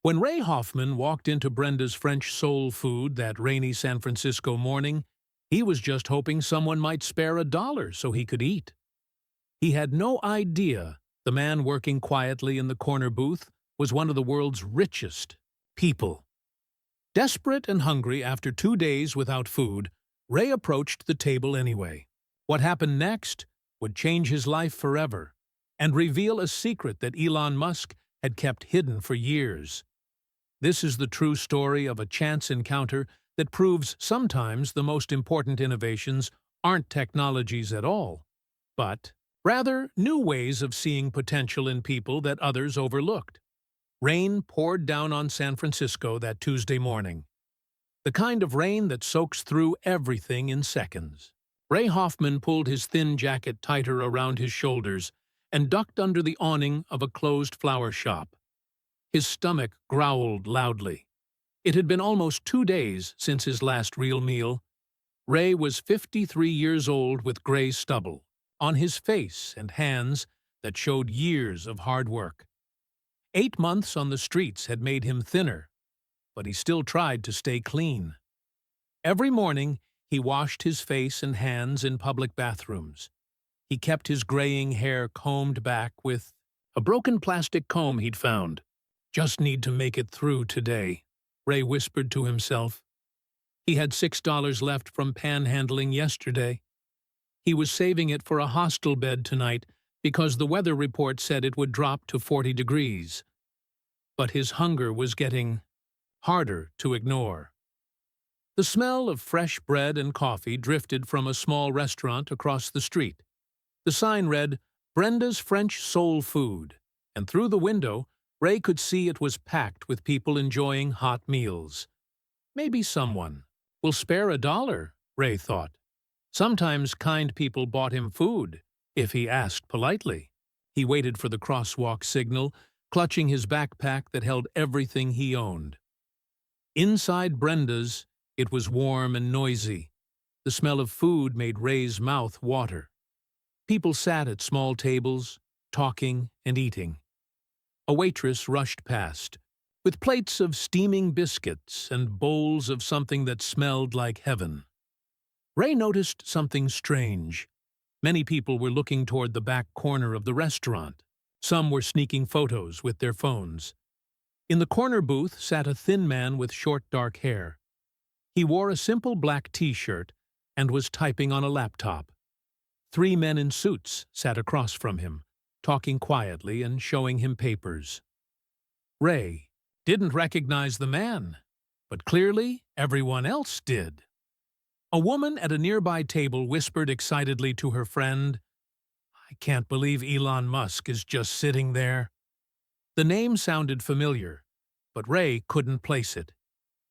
When Ray Hoffman walked into Brenda's French soul food that rainy San Francisco morning, he was just hoping someone might spare $1 so he could eat. He had no idea the man working quietly in the corner booth was one of the world's richest people. Desperate and hungry after 2 days without food, Ray approached the table anyway. What happened next would change his life forever and reveal a secret that Elon Musk had kept hidden for years. This is the true story of a chance encounter that proves sometimes the most important innovations aren't technologies at all, but rather new ways of seeing potential in people that others overlooked. Rain poured down on San Francisco that Tuesday morning. The kind of rain that soaks through everything in seconds. Ray Hoffman pulled his thin jacket tighter around his shoulders and ducked under the awning of a closed flower shop. His stomach growled loudly. It had been almost 2 days since his last real meal. Ray was 53 years old with gray stubble on his face and hands that showed years of hard work. 8 months on the streets had made him thinner, but he still tried to stay clean. Every morning, he washed his face and hands in public bathrooms. He kept his graying hair combed back with a broken plastic comb he'd found. "Just need to make it through today," Ray whispered to himself. He had $6 left from panhandling yesterday. He was saving it for a hostel bed tonight because the weather report said it would drop to 40 degrees. But his hunger was getting harder to ignore. The smell of fresh bread and coffee drifted from a small restaurant across the street. The sign read, "Brenda's French Soul Food," and through the window, Ray could see it was packed with people enjoying hot meals. Maybe someone will spare $1, Ray thought. Sometimes kind people bought him food, if he asked politely. He waited for the crosswalk signal, clutching his backpack that held everything he owned. Inside Brenda's, it was warm and noisy. The smell of food made Ray's mouth water. People sat at small tables, talking and eating. A waitress rushed past, with plates of steaming biscuits and bowls of something that smelled like heaven. Ray noticed something strange. Many people were looking toward the back corner of the restaurant. Some were sneaking photos with their phones. In the corner booth sat a thin man with short dark hair. He wore a simple black t-shirt and was typing on a laptop. 3 men in suits sat across from him, talking quietly and showing him papers. Ray didn't recognize the man, but clearly everyone else did. A woman at a nearby table whispered excitedly to her friend, "I can't believe Elon Musk is just sitting there." The name sounded familiar, but Ray couldn't place it.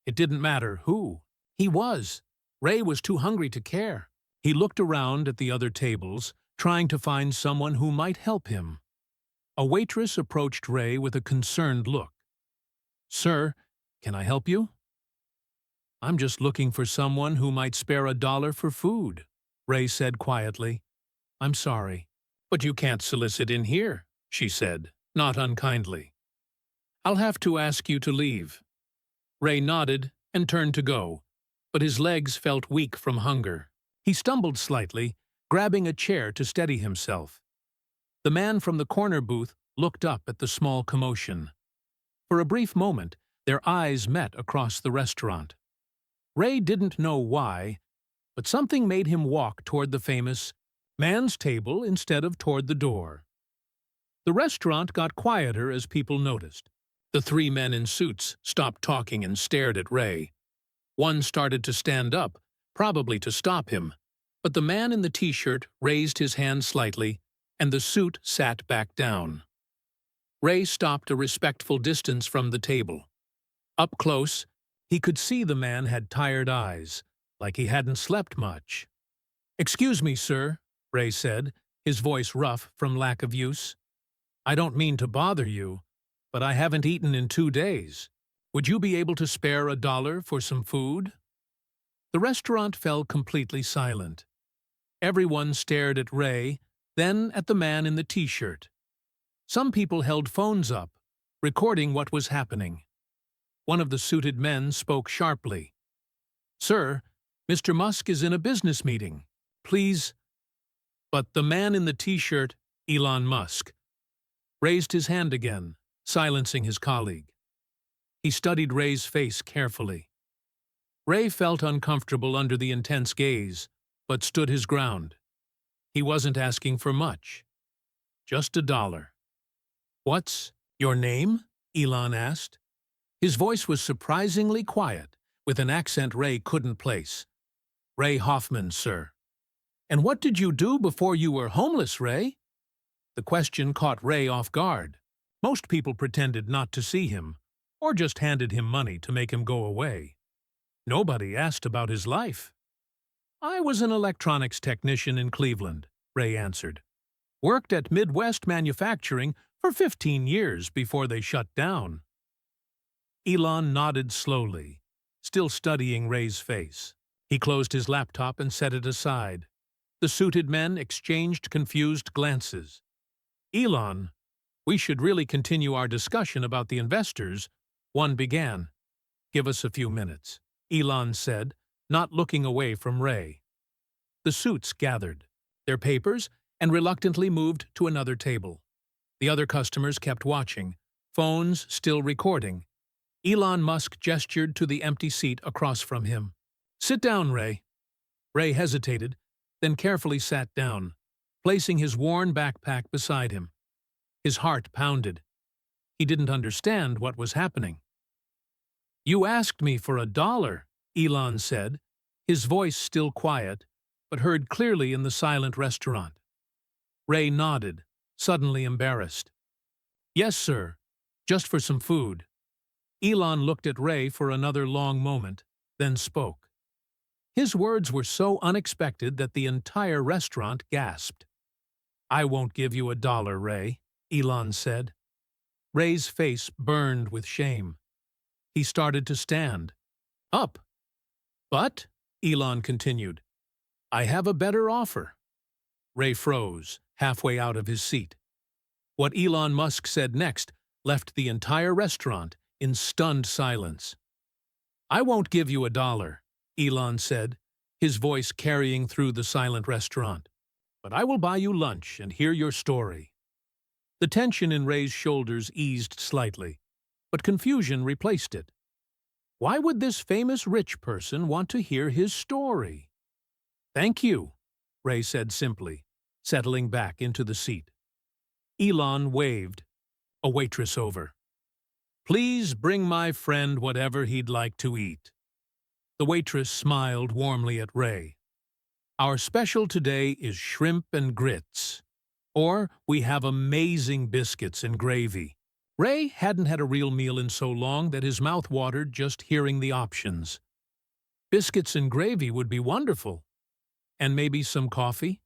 It didn't matter who he was. Ray was too hungry to care. He looked around at the other tables, trying to find someone who might help him. A waitress approached Ray with a concerned look. "Sir, can I help you?" "I'm just looking for someone who might spare $1 for food," Ray said quietly. "I'm sorry, but you can't solicit in here," she said, not unkindly. "I'll have to ask you to leave." Ray nodded and turned to go, but his legs felt weak from hunger. He stumbled slightly, grabbing a chair to steady himself. The man from the corner booth looked up at the small commotion. For a brief moment, their eyes met across the restaurant. Ray didn't know why, but something made him walk toward the famous man's table instead of toward the door. The restaurant got quieter as people noticed. The 3 men in suits stopped talking and stared at Ray. One started to stand up, probably to stop him, but the man in the t-shirt raised his hand slightly, and the suit sat back down. Ray stopped a respectful distance from the table. Up close, he could see the man had tired eyes, like he hadn't slept much. "Excuse me, sir," Ray said, his voice rough from lack of use. "I don't mean to bother you, but I haven't eaten in 2 days. Would you be able to spare $1 for some food?" The restaurant fell completely silent. Everyone stared at Ray, then at the man in the t-shirt. Some people held phones up, recording what was happening. One of the suited men spoke sharply. "Sir, Mr. Musk is in a business meeting. Please—" But the man in the T-shirt, Elon Musk, raised his hand again, silencing his colleague. He studied Ray's face carefully. Ray felt uncomfortable under the intense gaze, but stood his ground. He wasn't asking for much. Just $1. "What's your name?" Elon asked. His voice was surprisingly quiet, with an accent Ray couldn't place. "Ray Hoffman, sir." "And what did you do before you were homeless, Ray?" The question caught Ray off guard. Most people pretended not to see him, or just handed him money to make him go away. Nobody asked about his life. "I was an electronics technician in Cleveland," Ray answered. "Worked at Midwest Manufacturing for 15 years before they shut down." Elon nodded slowly, still studying Ray's face. He closed his laptop and set it aside. The suited men exchanged confused glances. "Elon, we should really continue our discussion about the investors," one began. "Give us a few minutes," Elon said, not looking away from Ray. The suits gathered their papers and reluctantly moved to another table. The other customers kept watching, phones still recording. Elon Musk gestured to the empty seat across from him. "Sit down, Ray." Ray hesitated, then carefully sat down, placing his worn backpack beside him. His heart pounded. He didn't understand what was happening. "You asked me for $1, Elon said, his voice still quiet, but heard clearly in the silent restaurant. Ray nodded, suddenly embarrassed. "Yes, sir. Just for some food." Elon looked at Ray for another long moment, then spoke. His words were so unexpected that the entire restaurant gasped. "I won't give you $1, Ray," Elon said. Ray's face burned with shame. He started to stand. "Up." "But," Elon continued, "I have a better offer." Ray froze, halfway out of his seat. What Elon Musk said next left the entire restaurant in stunned silence. "I won't give you $1, Elon said, his voice carrying through the silent restaurant. "But I will buy you lunch and hear your story." The tension in Ray's shoulders eased slightly, but confusion replaced it. Why would this famous rich person want to hear his story? "Thank you," Ray said simply, settling back into the seat. Elon waved, a waitress over. "Please bring my friend whatever he'd like to eat." The waitress smiled warmly at Ray. "Our special today is shrimp and grits. Or we have amazing biscuits and gravy." Ray hadn't had a real meal in so long that his mouth watered just hearing the options. Biscuits and gravy would be wonderful. And maybe some coffee?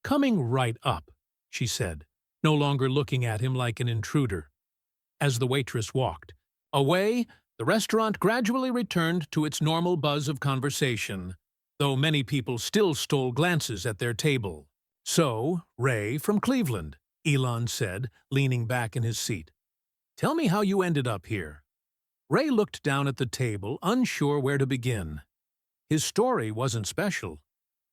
"Coming right up," she said, no longer looking at him like an intruder. As the waitress walked away, the restaurant gradually returned to its normal buzz of conversation, though many people still stole glances at their table. "So, Ray from Cleveland," Elon said, leaning back in his seat. "Tell me how you ended up here." Ray looked down at the table, unsure where to begin. His story wasn't special.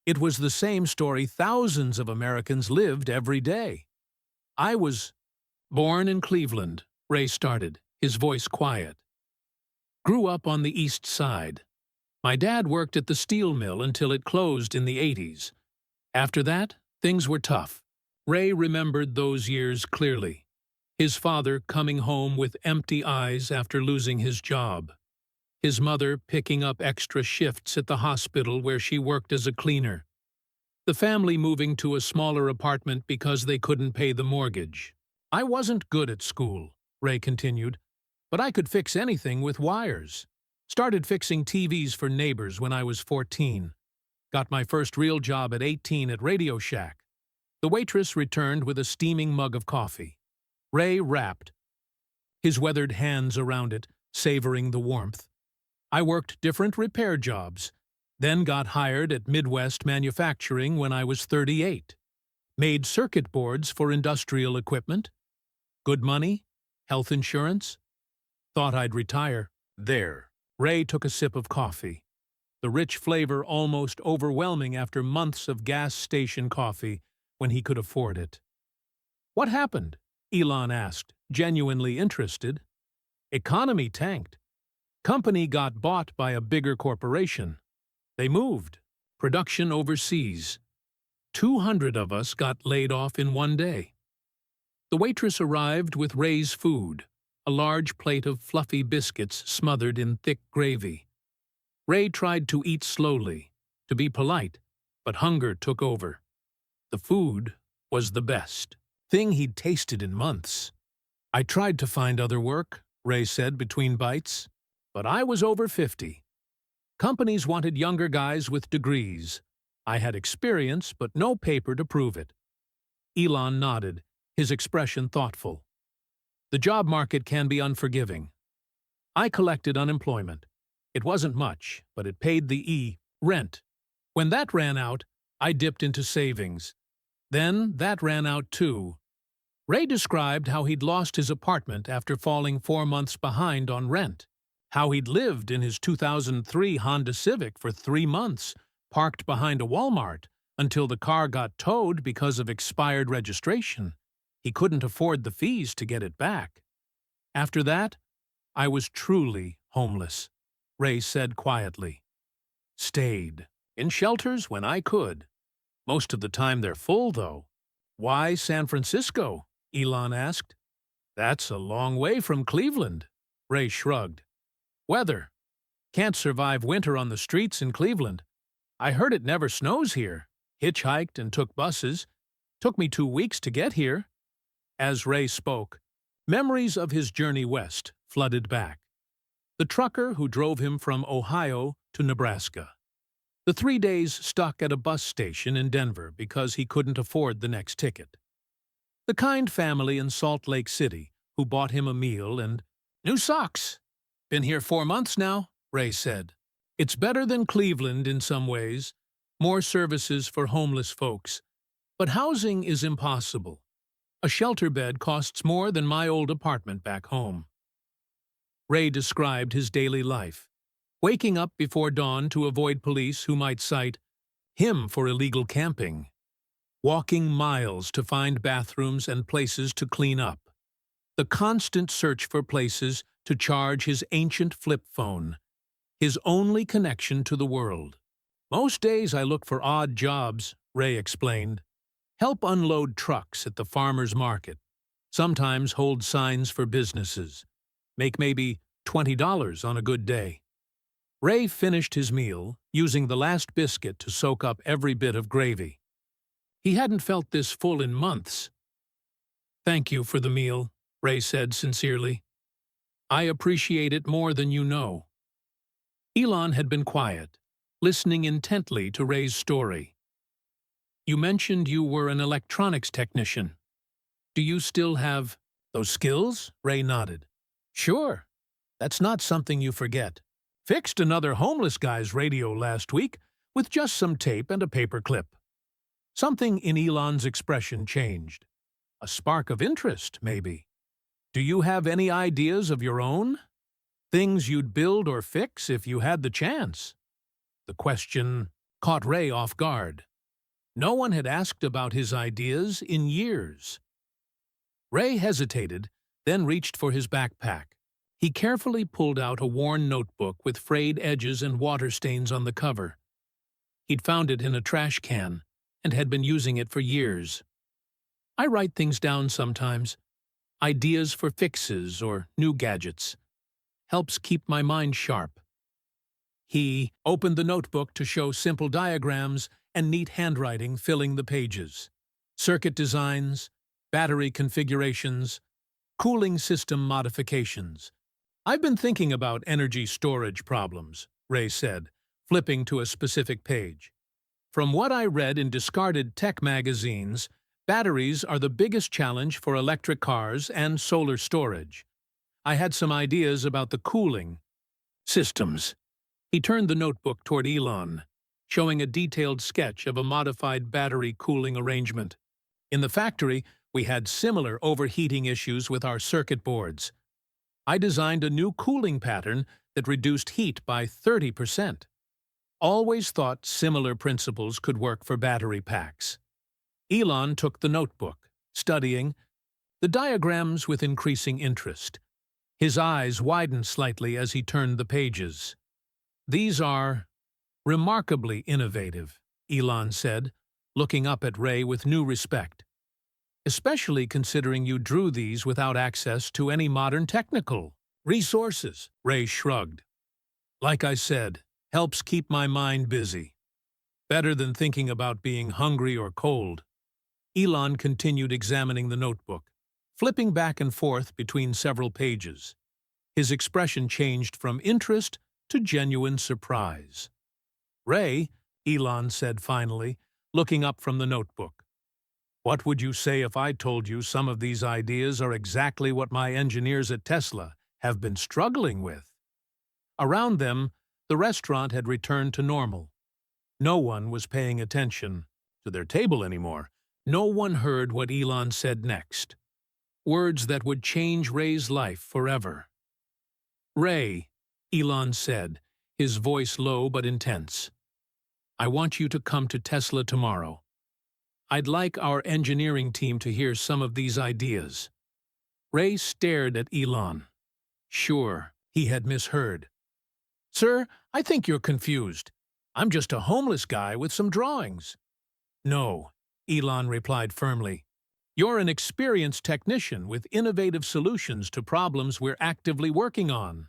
It was the same story thousands of Americans lived every day. "I was born in Cleveland," Ray started, his voice quiet. "Grew up on the East Side. My dad worked at the steel mill until it closed in the 80s. After that, things were tough." Ray remembered those years clearly. His father coming home with empty eyes after losing his job. His mother picking up extra shifts at the hospital where she worked as a cleaner. The family moving to a smaller apartment because they couldn't pay the mortgage. "I wasn't good at school," Ray continued, "but I could fix anything with wires. Started fixing TVs for neighbors when I was 14. Got my first real job at 18 at Radio Shack." The waitress returned with a steaming mug of coffee. Ray rapped, his weathered hands around it, savoring the warmth. "I worked different repair jobs, then got hired at Midwest Manufacturing when I was 38. Made circuit boards for industrial equipment. Good money, health insurance. Thought I'd retire. There. Ray took a sip of coffee, the rich flavor almost overwhelming after months of gas station coffee when he could afford it. What happened? Elon asked, genuinely interested. Economy tanked. Company got bought by a bigger corporation. They moved. Production overseas. 200 of us got laid off in one day. The waitress arrived with Ray's food, a large plate of fluffy biscuits smothered in thick gravy. Ray tried to eat slowly, to be polite, but hunger took over. The food was the best thing he'd tasted in months. I tried to find other work, Ray said between bites, but I was over 50. Companies wanted younger guys with degrees. I had experience, but no paper to prove it. Elon nodded, his expression thoughtful. The job market can be unforgiving. I collected unemployment. It wasn't much, but it paid the rent. When that ran out, I dipped into savings. Then that ran out too. Ray described how he'd lost his apartment after falling 4 months behind on rent, how he'd lived in his 2003 Honda Civic for 3 months, parked behind a Walmart, until the car got towed because of expired registration. He couldn't afford the fees to get it back. After that, I was truly homeless, Ray said quietly. Stayed in shelters when I could. Most of the time they're full, though. Why San Francisco? Elon asked. That's a long way from Cleveland, Ray shrugged. Weather. Can't survive winter on the streets in Cleveland. I heard it never snows here. Hitchhiked and took buses. Took me 2 weeks to get here. As Ray spoke, memories of his journey west flooded back. The trucker who drove him from Ohio to Nebraska. The 3 days stuck at a bus station in Denver because he couldn't afford the next ticket. The kind family in Salt Lake City who bought him a meal and new socks. Been here 4 months now, Ray said. It's better than Cleveland in some ways, more services for homeless folks. But housing is impossible. A shelter bed costs more than my old apartment back home. Ray described his daily life, waking up before dawn to avoid police who might cite him for illegal camping, walking miles to find bathrooms and places to clean up, the constant search for places to charge his ancient flip phone, his only connection to the world. Most days I look for odd jobs, Ray explained. Help unload trucks at the farmer's market. Sometimes hold signs for businesses. Make maybe $20 on a good day. Ray finished his meal, using the last biscuit to soak up every bit of gravy. He hadn't felt this full in months. Thank you for the meal, Ray said sincerely. I appreciate it more than you know. Elon had been quiet, listening intently to Ray's story. You mentioned you were an electronics technician. Do you still have those skills? Ray nodded. Sure. That's not something you forget. Fixed another homeless guy's radio last week with just some tape and a paper clip. Something in Elon's expression changed. A spark of interest, maybe. Do you have any ideas of your own? Things you'd build or fix if you had the chance? The question caught Ray off guard. No one had asked about his ideas in years. Ray hesitated, then reached for his backpack. He carefully pulled out a worn notebook with frayed edges and water stains on the cover. He'd found it in a trash can and had been using it for years. I write things down sometimes. Ideas for fixes or new gadgets. Helps keep my mind sharp. He opened the notebook to show simple diagrams and neat handwriting filling the pages. Circuit designs, battery configurations, cooling system modifications. I've been thinking about energy storage problems, Ray said, flipping to a specific page. From what I read in discarded tech magazines, batteries are the biggest challenge for electric cars and solar storage. I had some ideas about the cooling systems. He turned the notebook toward Elon, showing a detailed sketch of a modified battery cooling arrangement. In the factory, we had similar overheating issues with our circuit boards. I designed a new cooling pattern that reduced heat by 30%. Always thought similar principles could work for battery packs. Elon took the notebook, studying the diagrams with increasing interest. His eyes widened slightly as he turned the pages. These are remarkably innovative, Elon said, looking up at Ray with new respect. Especially considering you drew these without access to any modern technical resources, Ray shrugged. Like I said, helps keep my mind busy. Better than thinking about being hungry or cold. Elon continued examining the notebook, flipping back and forth between several pages. His expression changed from interest to genuine surprise. Ray, Elon said finally, looking up from the notebook. What would you say if I told you some of these ideas are exactly what my engineers at Tesla have been struggling with? Around them, the restaurant had returned to normal. No one was paying attention to their table anymore. No one heard what Elon said next. Words that would change Ray's life forever. Ray, Elon said, his voice low but intense. I want you to come to Tesla tomorrow. I'd like our engineering team to hear some of these ideas. Ray stared at Elon. Sure, he had misheard. Sir, I think you're confused. I'm just a homeless guy with some drawings. No, Elon replied firmly. You're an experienced technician with innovative solutions to problems we're actively working on.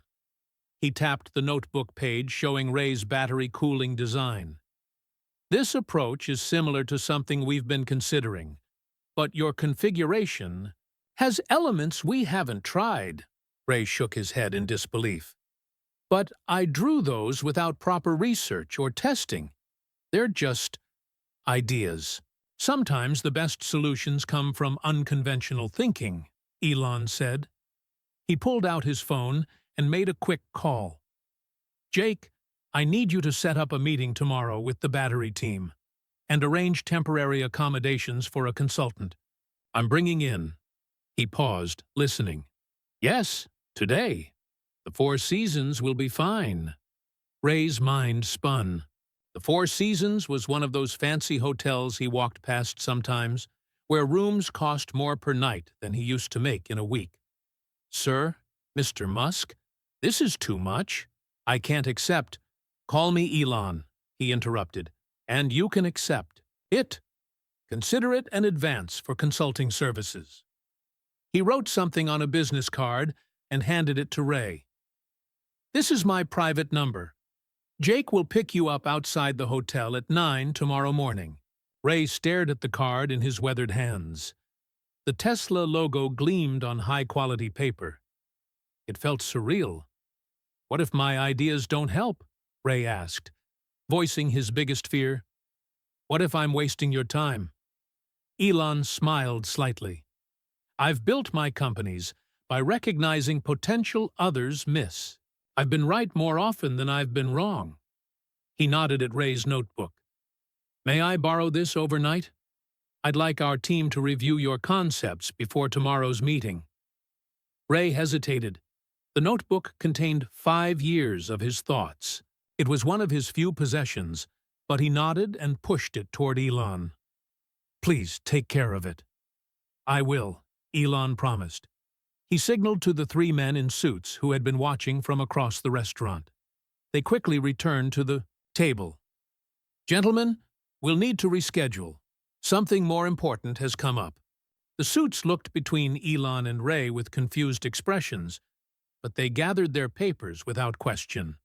He tapped the notebook page showing Ray's battery cooling design. This approach is similar to something we've been considering, but your configuration has elements we haven't tried. Ray shook his head in disbelief. But I drew those without proper research or testing. They're just ideas. Sometimes the best solutions come from unconventional thinking, Elon said. He pulled out his phone and made a quick call. Jake, I need you to set up a meeting tomorrow with the battery team and arrange temporary accommodations for a consultant. I'm bringing in. He paused, listening. Yes, today. The Four Seasons will be fine. Ray's mind spun. The Four Seasons was one of those fancy hotels he walked past sometimes, where rooms cost more per night than he used to make in a week. Sir, Mr. Musk, this is too much. I can't accept. Call me Elon, he interrupted, and you can accept it. Consider it an advance for consulting services. He wrote something on a business card and handed it to Ray. This is my private number. Jake will pick you up outside the hotel at 9 tomorrow morning. Ray stared at the card in his weathered hands. The Tesla logo gleamed on high-quality paper. It felt surreal. What if my ideas don't help? Ray asked, voicing his biggest fear. What if I'm wasting your time? Elon smiled slightly. I've built my companies by recognizing potential others miss. I've been right more often than I've been wrong. He nodded at Ray's notebook. May I borrow this overnight? I'd like our team to review your concepts before tomorrow's meeting. Ray hesitated. The notebook contained 5 years of his thoughts. It was one of his few possessions, but he nodded and pushed it toward Elon. Please take care of it. I will, Elon promised. He signaled to the 3 men in suits who had been watching from across the restaurant. They quickly returned to the table. Gentlemen, we'll need to reschedule. Something more important has come up. The suits looked between Elon and Ray with confused expressions, but they gathered their papers without question.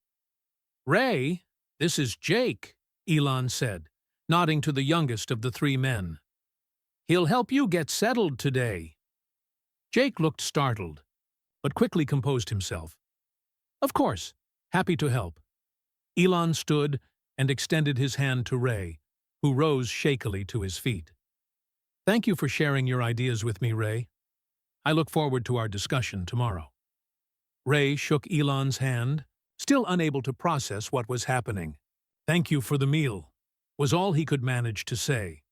Ray, this is Jake, Elon said, nodding to the youngest of the 3 men. He'll help you get settled today. Jake looked startled, but quickly composed himself. Of course, happy to help. Elon stood and extended his hand to Ray, who rose shakily to his feet. Thank you for sharing your ideas with me, Ray. I look forward to our discussion tomorrow. Ray shook Elon's hand, still unable to process what was happening. Thank you for the meal, was all he could manage to say.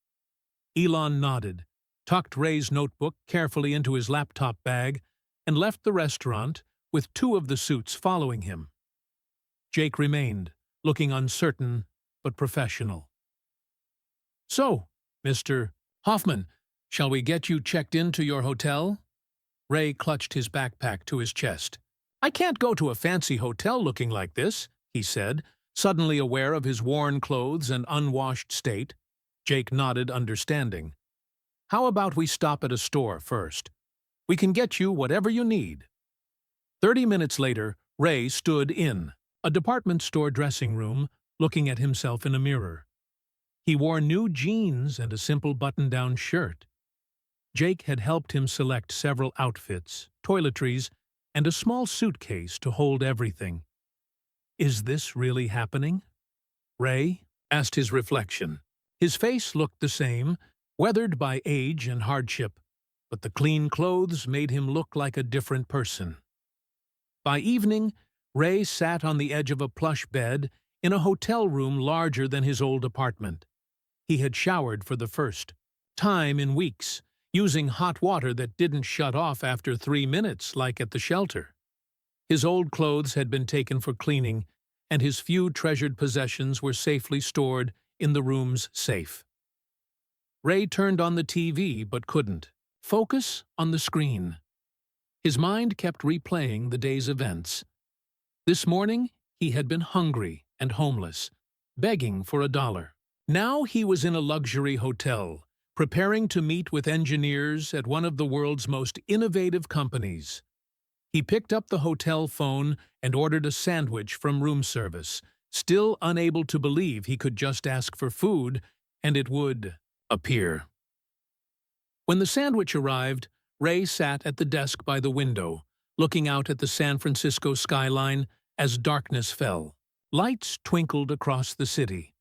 Elon nodded, tucked Ray's notebook carefully into his laptop bag, and left the restaurant with two of the suits following him. Jake remained, looking uncertain but professional. "So, Mr. Hoffman, shall we get you checked into your hotel?" Ray clutched his backpack to his chest. "I can't go to a fancy hotel looking like this," he said, suddenly aware of his worn clothes and unwashed state. Jake nodded, understanding. "How about we stop at a store first? We can get you whatever you need." 30 minutes later, Ray stood in a department store dressing room, looking at himself in a mirror. He wore new jeans and a simple button-down shirt. Jake had helped him select several outfits, toiletries, and a small suitcase to hold everything. "Is this really happening?" Ray asked his reflection. His face looked the same, weathered by age and hardship, but the clean clothes made him look like a different person. By evening, Ray sat on the edge of a plush bed in a hotel room larger than his old apartment. He had showered for the first time in weeks, using hot water that didn't shut off after 3 minutes like at the shelter. His old clothes had been taken for cleaning, and his few treasured possessions were safely stored in the room's safe. Ray turned on the TV but couldn't focus on the screen. His mind kept replaying the day's events. This morning, he had been hungry and homeless, begging for $1. Now he was in a luxury hotel, preparing to meet with engineers at one of the world's most innovative companies. He picked up the hotel phone and ordered a sandwich from room service, still unable to believe he could just ask for food and it would appear. When the sandwich arrived, Ray sat at the desk by the window, looking out at the San Francisco skyline as darkness fell. Lights twinkled across the city.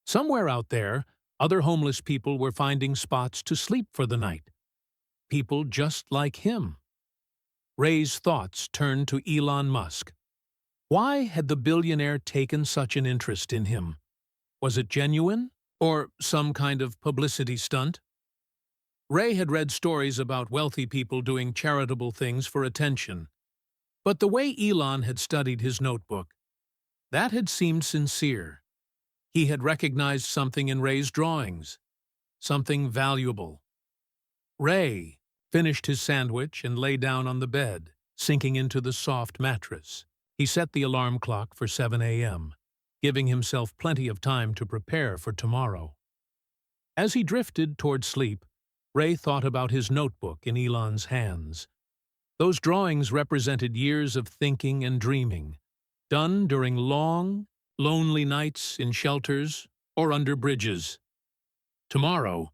Somewhere out there, other homeless people were finding spots to sleep for the night. People just like him. Ray's thoughts turned to Elon Musk. Why had the billionaire taken such an interest in him? Was it genuine, or some kind of publicity stunt? Ray had read stories about wealthy people doing charitable things for attention. But the way Elon had studied his notebook, that had seemed sincere. He had recognized something in Ray's drawings, something valuable. Ray finished his sandwich and lay down on the bed, sinking into the soft mattress. He set the alarm clock for 7 a.m., giving himself plenty of time to prepare for tomorrow. As he drifted toward sleep, Ray thought about his notebook in Elon's hands. Those drawings represented years of thinking and dreaming, done during long, lonely nights in shelters or under bridges. Tomorrow,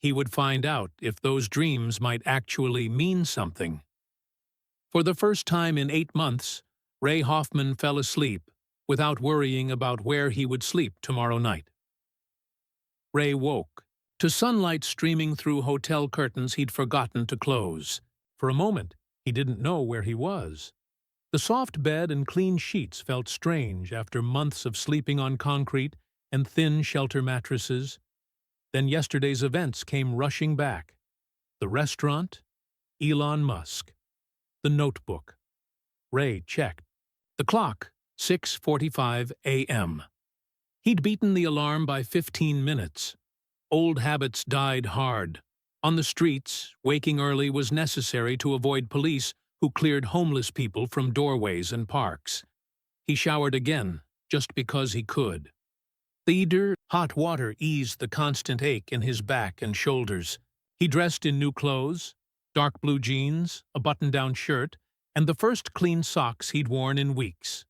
he would find out if those dreams might actually mean something. For the first time in 8 months, Ray Hoffman fell asleep without worrying about where he would sleep tomorrow night. Ray woke to sunlight streaming through hotel curtains he'd forgotten to close. For a moment, he didn't know where he was. The soft bed and clean sheets felt strange after months of sleeping on concrete and thin shelter mattresses. Then yesterday's events came rushing back. The restaurant, Elon Musk, the notebook. Ray checked. The clock, 6:45 a.m. He'd beaten the alarm by 15 minutes. Old habits died hard. On the streets, waking early was necessary to avoid police who cleared homeless people from doorways and parks. He showered again, just because he could. The hot water eased the constant ache in his back and shoulders. He dressed in new clothes, dark blue jeans, a button-down shirt, and the first clean socks he'd worn in weeks.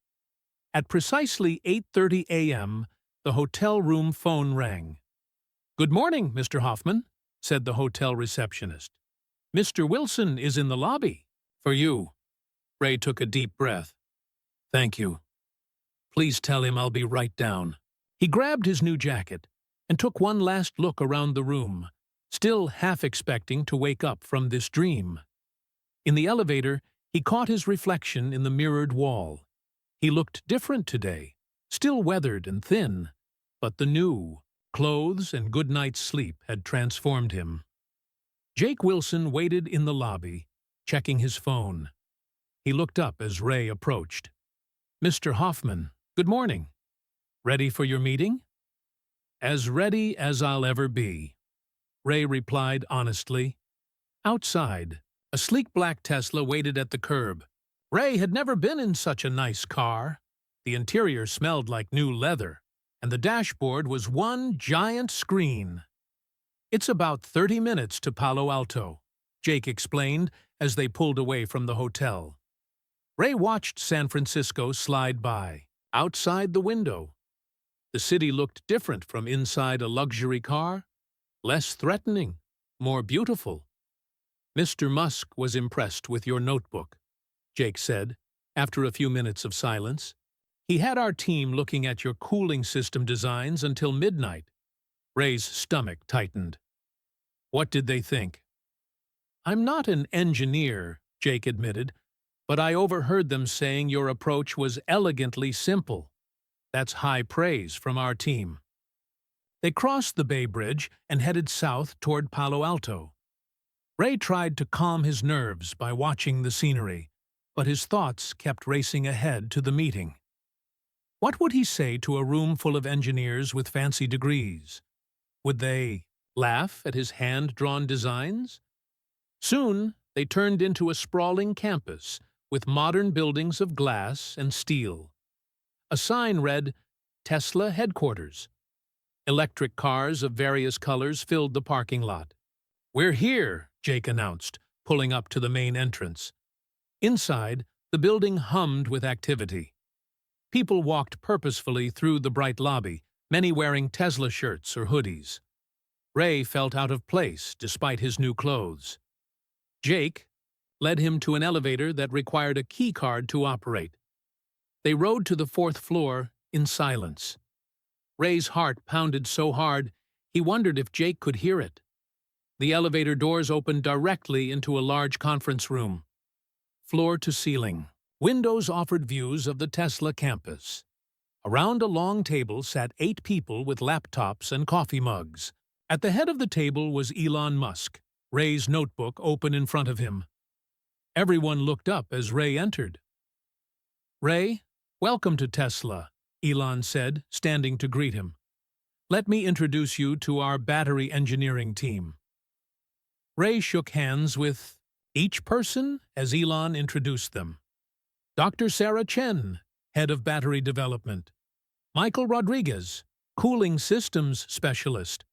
At precisely 8:30 a.m., the hotel room phone rang. "Good morning, Mr. Hoffman," said the hotel receptionist. "Mr. Wilson is in the lobby. For you." Ray took a deep breath. "Thank you. Please tell him I'll be right down." He grabbed his new jacket and took one last look around the room, still half expecting to wake up from this dream. In the elevator, he caught his reflection in the mirrored wall. He looked different today, still weathered and thin, but the new clothes and good night's sleep had transformed him. Jake Wilson waited in the lobby, checking his phone. He looked up as Ray approached. "Mr. Hoffman, good morning. Ready for your meeting?" "As ready as I'll ever be," Ray replied honestly. Outside, a sleek black Tesla waited at the curb. Ray had never been in such a nice car. The interior smelled like new leather, and the dashboard was one giant screen. "It's about 30 minutes to Palo Alto," Jake explained as they pulled away from the hotel. Ray watched San Francisco slide by, outside the window. The city looked different from inside a luxury car, less threatening, more beautiful. "Mr. Musk was impressed with your notebook," Jake said, after a few minutes of silence. "He had our team looking at your cooling system designs until midnight." Ray's stomach tightened. "What did they think?" "I'm not an engineer," Jake admitted, "but I overheard them saying your approach was elegantly simple. That's high praise from our team." They crossed the Bay Bridge and headed south toward Palo Alto. Ray tried to calm his nerves by watching the scenery, but his thoughts kept racing ahead to the meeting. What would he say to a room full of engineers with fancy degrees? Would they laugh at his hand-drawn designs? Soon, they turned into a sprawling campus with modern buildings of glass and steel. A sign read, "Tesla Headquarters." Electric cars of various colors filled the parking lot. "We're here," Jake announced, pulling up to the main entrance. Inside, the building hummed with activity. People walked purposefully through the bright lobby, many wearing Tesla shirts or hoodies. Ray felt out of place despite his new clothes. Jake led him to an elevator that required a key card to operate. They rode to the 4th floor in silence. Ray's heart pounded so hard he wondered if Jake could hear it. The elevator doors opened directly into a large conference room. Floor to ceiling, windows offered views of the Tesla campus. Around a long table sat 8 people with laptops and coffee mugs. At the head of the table was Elon Musk, Ray's notebook open in front of him. Everyone looked up as Ray entered. "Ray, welcome to Tesla," Elon said, standing to greet him. "Let me introduce you to our battery engineering team." Ray shook hands with each person as Elon introduced them. Dr. Sarah Chen, head of battery development. Michael Rodriguez, cooling systems specialist.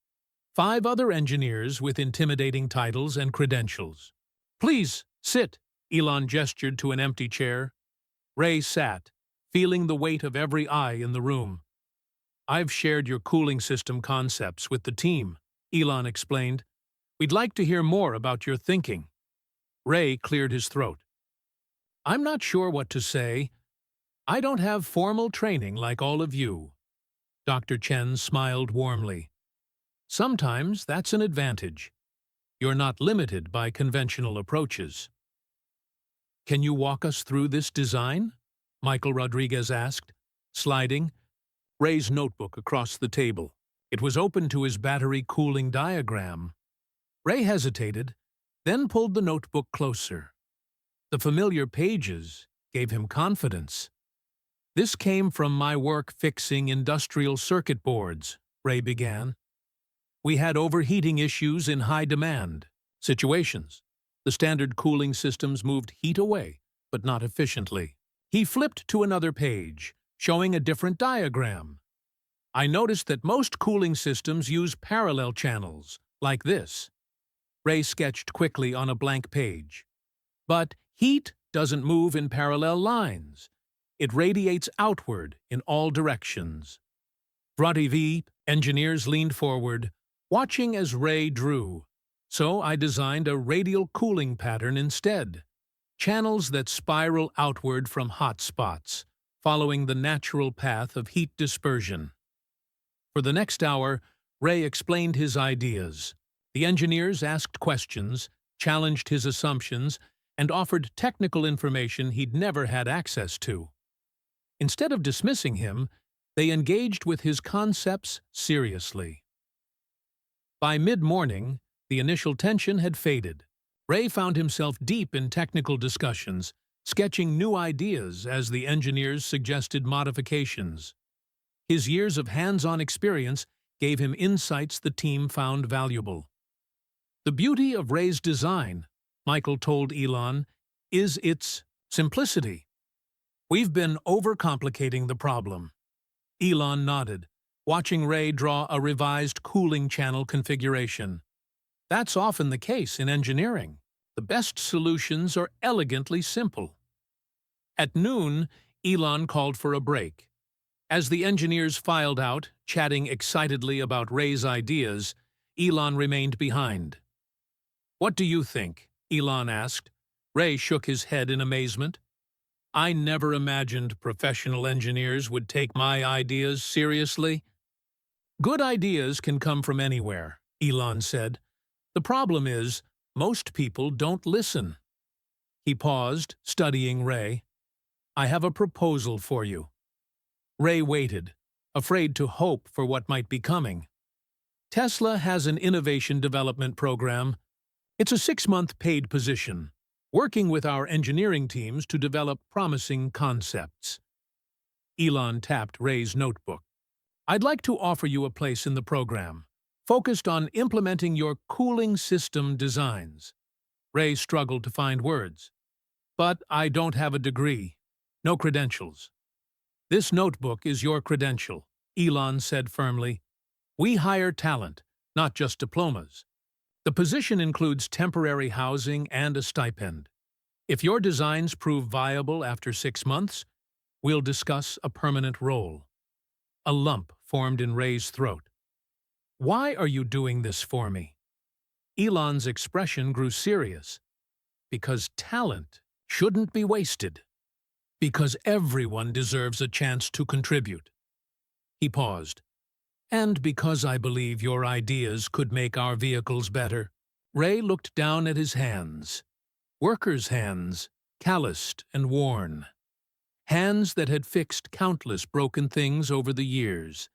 5 other engineers with intimidating titles and credentials. "Please, sit," Elon gestured to an empty chair. Ray sat, feeling the weight of every eye in the room. "I've shared your cooling system concepts with the team," Elon explained. "We'd like to hear more about your thinking." Ray cleared his throat. "I'm not sure what to say. I don't have formal training like all of you." Dr. Chen smiled warmly. "Sometimes that's an advantage. You're not limited by conventional approaches." "Can you walk us through this design?" Michael Rodriguez asked, sliding Ray's notebook across the table. It was open to his battery cooling diagram. Ray hesitated, then pulled the notebook closer. The familiar pages gave him confidence. "This came from my work fixing industrial circuit boards," Ray began. "We had overheating issues in high-demand situations. The standard cooling systems moved heat away, but not efficiently." He flipped to another page, showing a different diagram. "I noticed that most cooling systems use parallel channels, like this." Ray sketched quickly on a blank page. "But heat doesn't move in parallel lines. It radiates outward in all directions." V, engineers leaned forward, watching as Ray drew. "So I designed a radial cooling pattern instead. Channels that spiral outward from hot spots, following the natural path of heat dispersion." For the next hour, Ray explained his ideas. The engineers asked questions, challenged his assumptions, and offered technical information he'd never had access to. Instead of dismissing him, they engaged with his concepts seriously. By mid-morning, the initial tension had faded. Ray found himself deep in technical discussions, sketching new ideas as the engineers suggested modifications. His years of hands-on experience gave him insights the team found valuable. The beauty of Ray's design, Michael told Elon, is its simplicity. We've been overcomplicating the problem. Elon nodded, watching Ray draw a revised cooling channel configuration. That's often the case in engineering. The best solutions are elegantly simple. At noon, Elon called for a break. As the engineers filed out, chatting excitedly about Ray's ideas, Elon remained behind. "What do you think?" Elon asked. Ray shook his head in amazement. "I never imagined professional engineers would take my ideas seriously." "Good ideas can come from anywhere," Elon said. "The problem is, most people don't listen." He paused, studying Ray. "I have a proposal for you." Ray waited, afraid to hope for what might be coming. Tesla has an innovation development program. It's a 6-month paid position, working with our engineering teams to develop promising concepts. Elon tapped Ray's notebook. "I'd like to offer you a place in the program, focused on implementing your cooling system designs." Ray struggled to find words. "But I don't have a degree. No credentials." "This notebook is your credential," Elon said firmly. "We hire talent, not just diplomas. The position includes temporary housing and a stipend. If your designs prove viable after 6 months, we'll discuss a permanent role." A lump formed in Ray's throat. "Why are you doing this for me?" Elon's expression grew serious. "Because talent shouldn't be wasted. Because everyone deserves a chance to contribute." He paused. "And because I believe your ideas could make our vehicles better." Ray looked down at his hands. Workers' hands, calloused and worn. Hands that had fixed countless broken things over the years.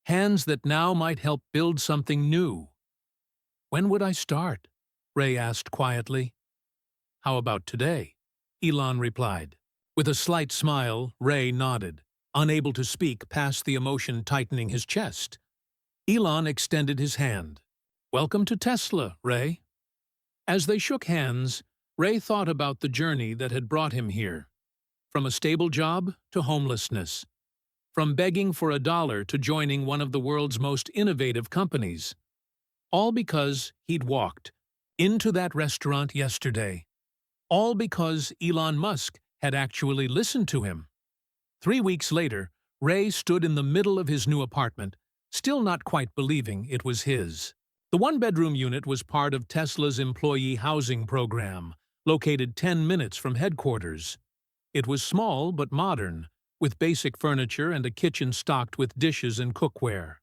Hands that now might help build something new. "When would I start?" Ray asked quietly. "How about today?" Elon replied. With a slight smile, Ray nodded, unable to speak past the emotion tightening his chest. Elon extended his hand. "Welcome to Tesla, Ray." As they shook hands, Ray thought about the journey that had brought him here. From a stable job to homelessness. From begging for $1 to joining one of the world's most innovative companies. All because he'd walked into that restaurant yesterday. All because Elon Musk had actually listened to him. 3 weeks later, Ray stood in the middle of his new apartment, still not quite believing it was his. The one-bedroom unit was part of Tesla's employee housing program, located 10 minutes from headquarters. It was small but modern, with basic furniture and a kitchen stocked with dishes and cookware.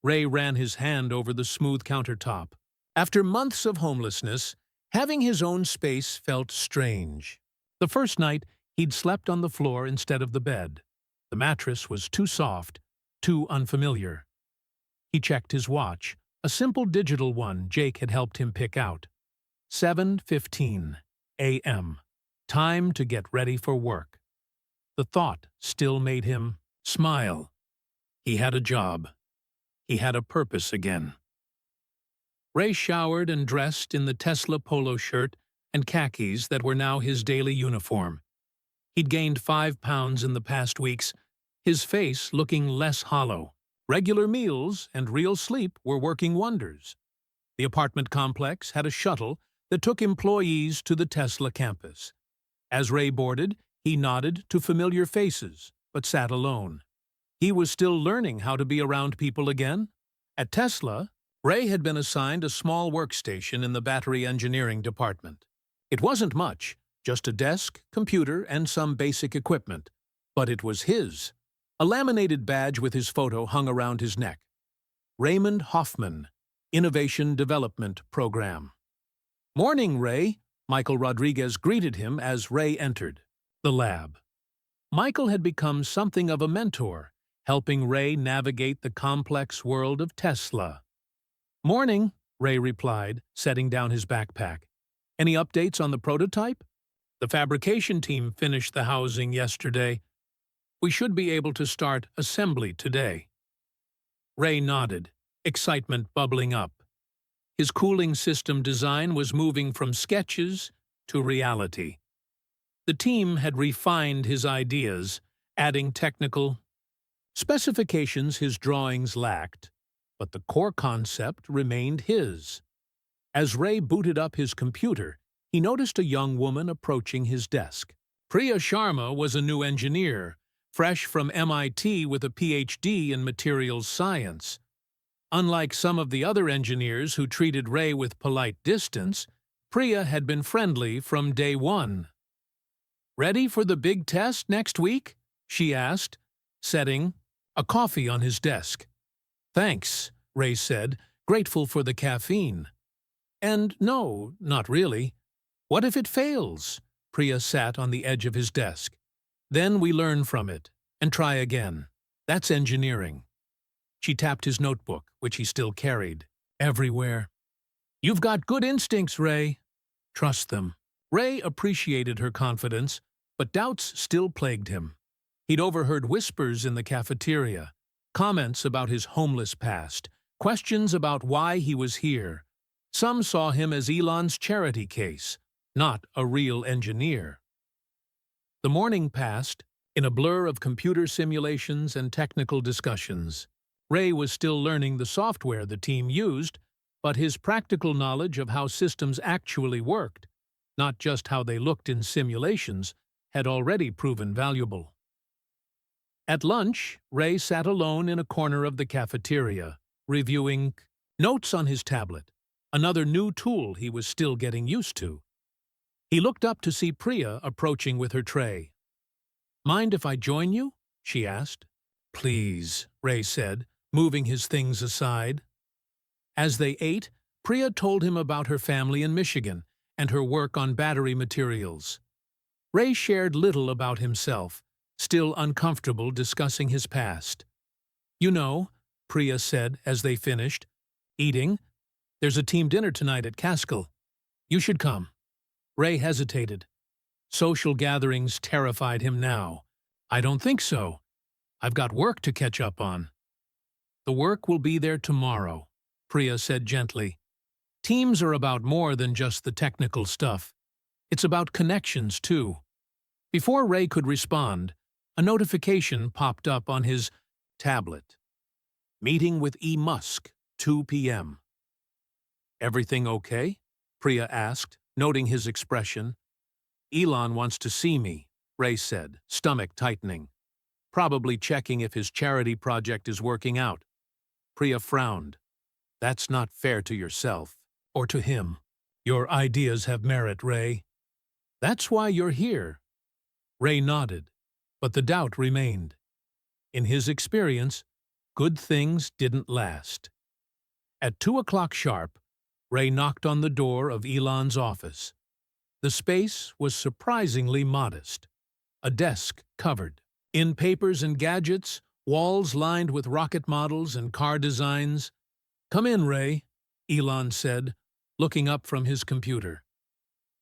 Ray ran his hand over the smooth countertop. After months of homelessness, having his own space felt strange. The first night, he'd slept on the floor instead of the bed. The mattress was too soft, too unfamiliar. He checked his watch, a simple digital one Jake had helped him pick out. 7:15 a.m. Time to get ready for work. The thought still made him smile. He had a job. He had a purpose again. Ray showered and dressed in the Tesla polo shirt and khakis that were now his daily uniform. He'd gained 5 pounds in the past weeks, his face looking less hollow. Regular meals and real sleep were working wonders. The apartment complex had a shuttle that took employees to the Tesla campus. As Ray boarded, he nodded to familiar faces, but sat alone. He was still learning how to be around people again. At Tesla, Ray had been assigned a small workstation in the battery engineering department. It wasn't much, just a desk, computer, and some basic equipment. But it was his. A laminated badge with his photo hung around his neck. Raymond Hoffman, Innovation Development Program. "Morning, Ray," Michael Rodriguez greeted him as Ray entered the lab. Michael had become something of a mentor, helping Ray navigate the complex world of Tesla. "Morning," Ray replied, setting down his backpack. "Any updates on the prototype?" The fabrication team finished the housing yesterday. We should be able to start assembly today. Ray nodded, excitement bubbling up. His cooling system design was moving from sketches to reality. The team had refined his ideas, adding technical specifications his drawings lacked, but the core concept remained his. As Ray booted up his computer, he noticed a young woman approaching his desk. Priya Sharma was a new engineer, fresh from MIT with a PhD in materials science. Unlike some of the other engineers who treated Ray with polite distance, Priya had been friendly from day one. "Ready for the big test next week?" she asked, setting a coffee on his desk. "Thanks," Ray said, grateful for the caffeine. "And no, not really. What if it fails?" Priya sat on the edge of his desk. "Then we learn from it and try again. That's engineering." She tapped his notebook, which he still carried, everywhere. "You've got good instincts, Ray. Trust them." Ray appreciated her confidence, but doubts still plagued him. He'd overheard whispers in the cafeteria, comments about his homeless past, questions about why he was here. Some saw him as Elon's charity case, not a real engineer. The morning passed in a blur of computer simulations and technical discussions. Ray was still learning the software the team used, but his practical knowledge of how systems actually worked, not just how they looked in simulations, had already proven valuable. At lunch, Ray sat alone in a corner of the cafeteria, reviewing notes on his tablet, another new tool he was still getting used to. He looked up to see Priya approaching with her tray. "Mind if I join you?" she asked. "Please," Ray said, moving his things aside. As they ate, Priya told him about her family in Michigan and her work on battery materials. Ray shared little about himself, still uncomfortable discussing his past. "You know," Priya said as they finished, eating, "there's a team dinner tonight at Caskell. You should come." Ray hesitated. Social gatherings terrified him now. "I don't think so. I've got work to catch up on." "The work will be there tomorrow," Priya said gently. "Teams are about more than just the technical stuff. It's about connections, too." Before Ray could respond, a notification popped up on his tablet. "Meeting with E. Musk, 2 p.m. "Everything okay?" Priya asked, noting his expression. "Elon wants to see me," Ray said, stomach tightening. "Probably checking if his charity project is working out." Priya frowned. "That's not fair to yourself, or to him. Your ideas have merit, Ray. That's why you're here." Ray nodded, but the doubt remained. In his experience, good things didn't last. At 2 o'clock sharp, Ray knocked on the door of Elon's office. The space was surprisingly modest. A desk covered in papers and gadgets, walls lined with rocket models and car designs. "Come in, Ray," Elon said, looking up from his computer.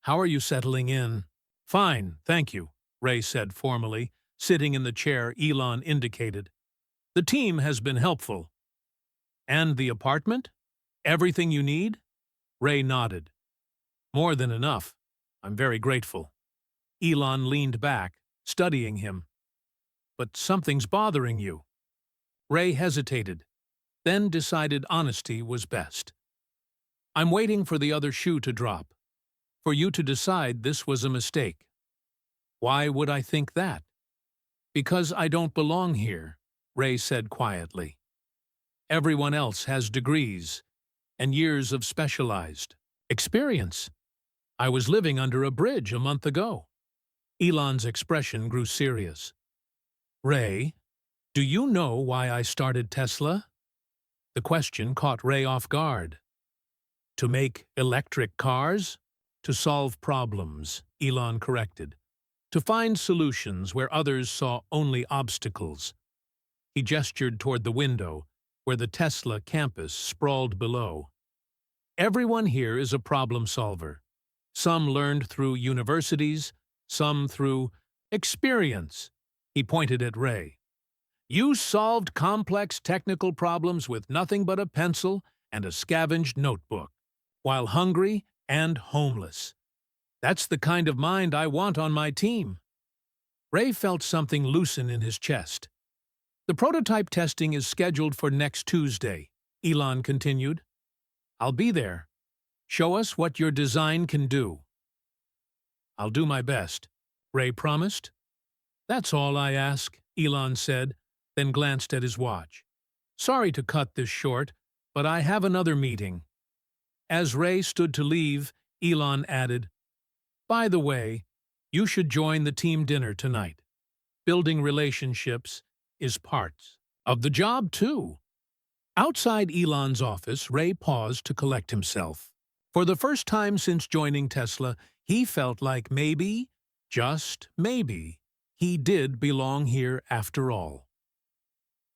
"How are you settling in?" "Fine, thank you," Ray said formally, sitting in the chair Elon indicated. "The team has been helpful." "And the apartment? Everything you need?" Ray nodded. "More than enough. I'm very grateful." Elon leaned back, studying him. "But something's bothering you." Ray hesitated, then decided honesty was best. "I'm waiting for the other shoe to drop, for you to decide this was a mistake." "Why would I think that?" "Because I don't belong here," Ray said quietly. "Everyone else has degrees and years of specialized experience. I was living under a bridge a month ago." Elon's expression grew serious. "Ray, do you know why I started Tesla?" The question caught Ray off guard. "To make electric cars?" "To solve problems," Elon corrected. "To find solutions where others saw only obstacles." He gestured toward the window, where the Tesla campus sprawled below. "Everyone here is a problem solver. Some learned through universities, some through experience. He pointed at Ray. You solved complex technical problems with nothing but a pencil and a scavenged notebook, while hungry and homeless. That's the kind of mind I want on my team. Ray felt something loosen in his chest. The prototype testing is scheduled for next Tuesday, Elon continued. I'll be there. Show us what your design can do. I'll do my best, Ray promised. That's all I ask, Elon said, then glanced at his watch. Sorry to cut this short, but I have another meeting. As Ray stood to leave, Elon added, By the way, you should join the team dinner tonight. Building relationships is part of the job, too. Outside Elon's office, Ray paused to collect himself. For the first time since joining Tesla, he felt like maybe, just maybe, he did belong here after all.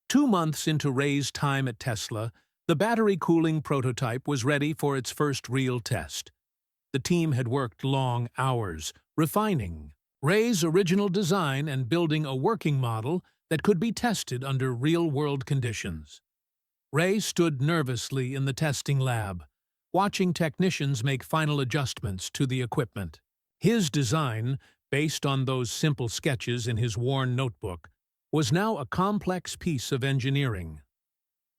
2 months into Ray's time at Tesla, the battery cooling prototype was ready for its first real test. The team had worked long hours, refining Ray's original design and building a working model that could be tested under real-world conditions. Ray stood nervously in the testing lab, watching technicians make final adjustments to the equipment. His design, based on those simple sketches in his worn notebook, was now a complex piece of engineering.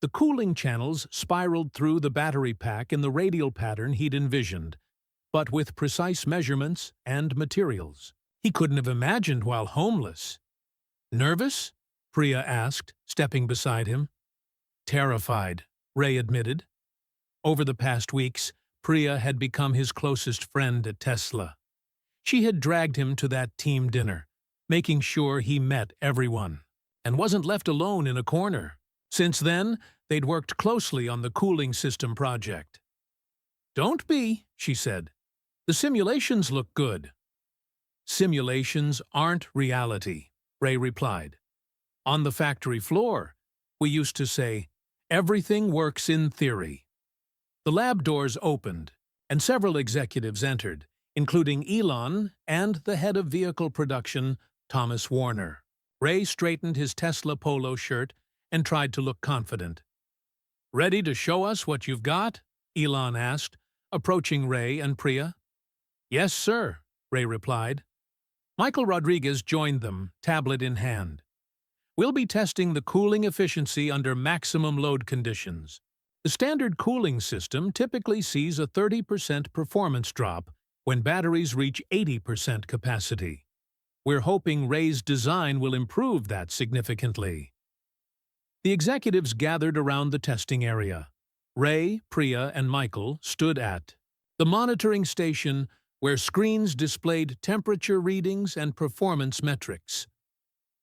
The cooling channels spiraled through the battery pack in the radial pattern he'd envisioned, but with precise measurements and materials he couldn't have imagined while homeless. Nervous? Priya asked, stepping beside him. Terrified, Ray admitted. Over the past weeks, Priya had become his closest friend at Tesla. She had dragged him to that team dinner, making sure he met everyone, and wasn't left alone in a corner. Since then, they'd worked closely on the cooling system project. Don't be, she said. The simulations look good. Simulations aren't reality, Ray replied. On the factory floor, we used to say, everything works in theory. The lab doors opened, and several executives entered, including Elon and the head of vehicle production, Thomas Warner. Ray straightened his Tesla polo shirt and tried to look confident. Ready to show us what you've got? Elon asked, approaching Ray and Priya. Yes, sir, Ray replied. Michael Rodriguez joined them, tablet in hand. We'll be testing the cooling efficiency under maximum load conditions. The standard cooling system typically sees a 30% performance drop when batteries reach 80% capacity. We're hoping Ray's design will improve that significantly. The executives gathered around the testing area. Ray, Priya, and Michael stood at the monitoring station where screens displayed temperature readings and performance metrics.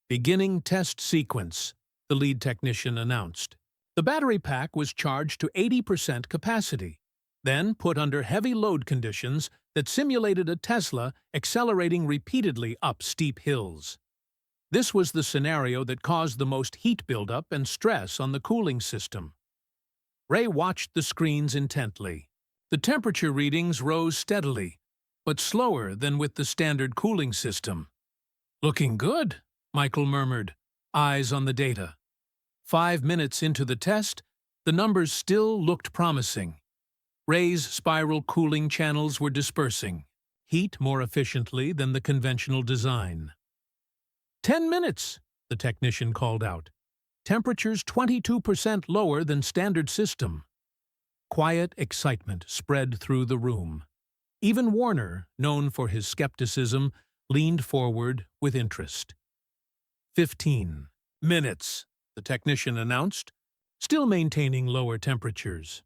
Beginning test sequence, the lead technician announced. The battery pack was charged to 80% capacity, then put under heavy load conditions that simulated a Tesla accelerating repeatedly up steep hills. This was the scenario that caused the most heat buildup and stress on the cooling system. Ray watched the screens intently. The temperature readings rose steadily, but slower than with the standard cooling system. Looking good, Michael murmured, eyes on the data. 5 minutes into the test, the numbers still looked promising. Ray's spiral cooling channels were dispersing heat more efficiently than the conventional design. 10 minutes, the technician called out. Temperatures 22% lower than standard system. Quiet excitement spread through the room. Even Warner, known for his skepticism, leaned forward with interest. 15 minutes, the technician announced, still maintaining lower temperatures.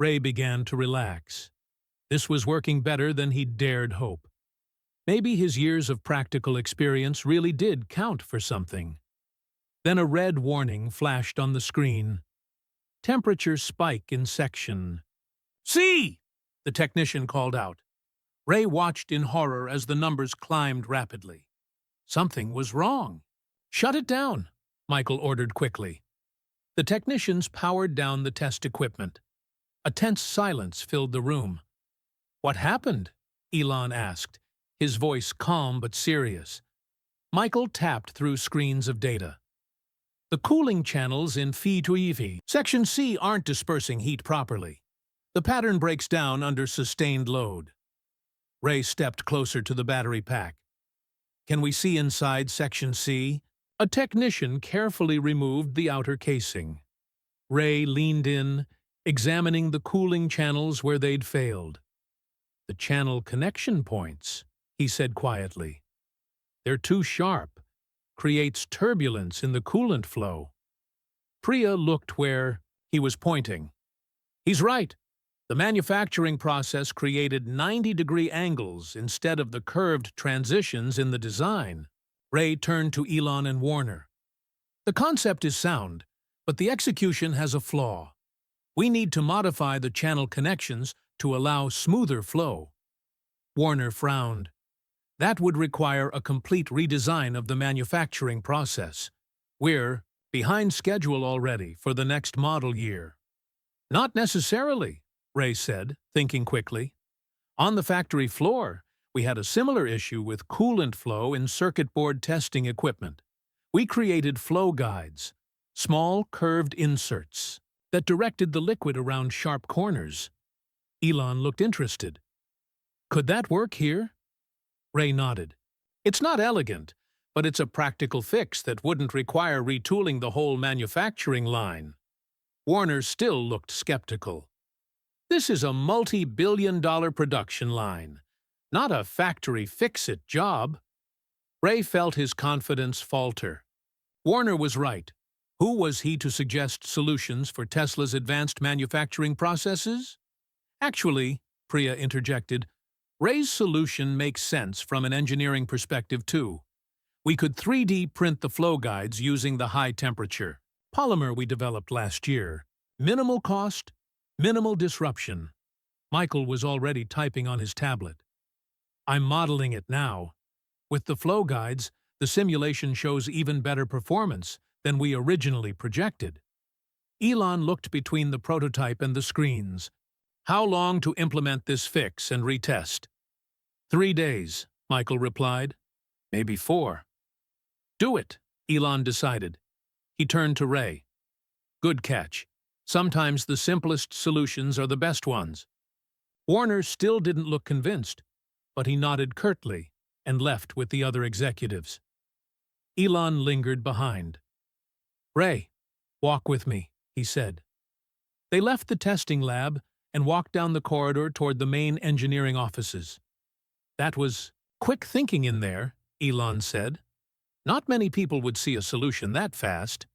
Ray began to relax. This was working better than he'd dared hope. Maybe his years of practical experience really did count for something. Then a red warning flashed on the screen. Temperature spike in section C, the technician called out. Ray watched in horror as the numbers climbed rapidly. Something was wrong. Shut it down, Michael ordered quickly. The technicians powered down the test equipment. A tense silence filled the room. What happened? Elon asked, his voice calm but serious. Michael tapped through screens of data. The cooling channels in Phi to EV, Section C, aren't dispersing heat properly. The pattern breaks down under sustained load. Ray stepped closer to the battery pack. Can we see inside Section C? A technician carefully removed the outer casing. Ray leaned in, examining the cooling channels where they'd failed. The channel connection points, he said quietly. They're too sharp. Creates turbulence in the coolant flow. Priya looked where he was pointing. He's right. The manufacturing process created 90-degree angles instead of the curved transitions in the design. Ray turned to Elon and Warner. The concept is sound, but the execution has a flaw. We need to modify the channel connections to allow smoother flow. Warner frowned. That would require a complete redesign of the manufacturing process. We're behind schedule already for the next model year. Not necessarily, Ray said, thinking quickly. On the factory floor, we had a similar issue with coolant flow in circuit board testing equipment. We created flow guides, small curved inserts, that directed the liquid around sharp corners. Elon looked interested. Could that work here? Ray nodded. It's not elegant, but it's a practical fix that wouldn't require retooling the whole manufacturing line. Warner still looked skeptical. This is a multi-billion-dollar production line, not a factory fix-it job. Ray felt his confidence falter. Warner was right. Who was he to suggest solutions for Tesla's advanced manufacturing processes? Actually, Priya interjected, Ray's solution makes sense from an engineering perspective, too. We could 3D print the flow guides using the high-temperature polymer we developed last year. Minimal cost, minimal disruption. Michael was already typing on his tablet. I'm modeling it now. With the flow guides, the simulation shows even better performance than we originally projected. Elon looked between the prototype and the screens. How long to implement this fix and retest? 3 days, Michael replied. Maybe 4. Do it, Elon decided. He turned to Ray. Good catch. Sometimes the simplest solutions are the best ones. Warner still didn't look convinced, but he nodded curtly and left with the other executives. Elon lingered behind. Ray, walk with me, he said. They left the testing lab and walked down the corridor toward the main engineering offices. That was quick thinking in there, Elon said. Not many people would see a solution that fast.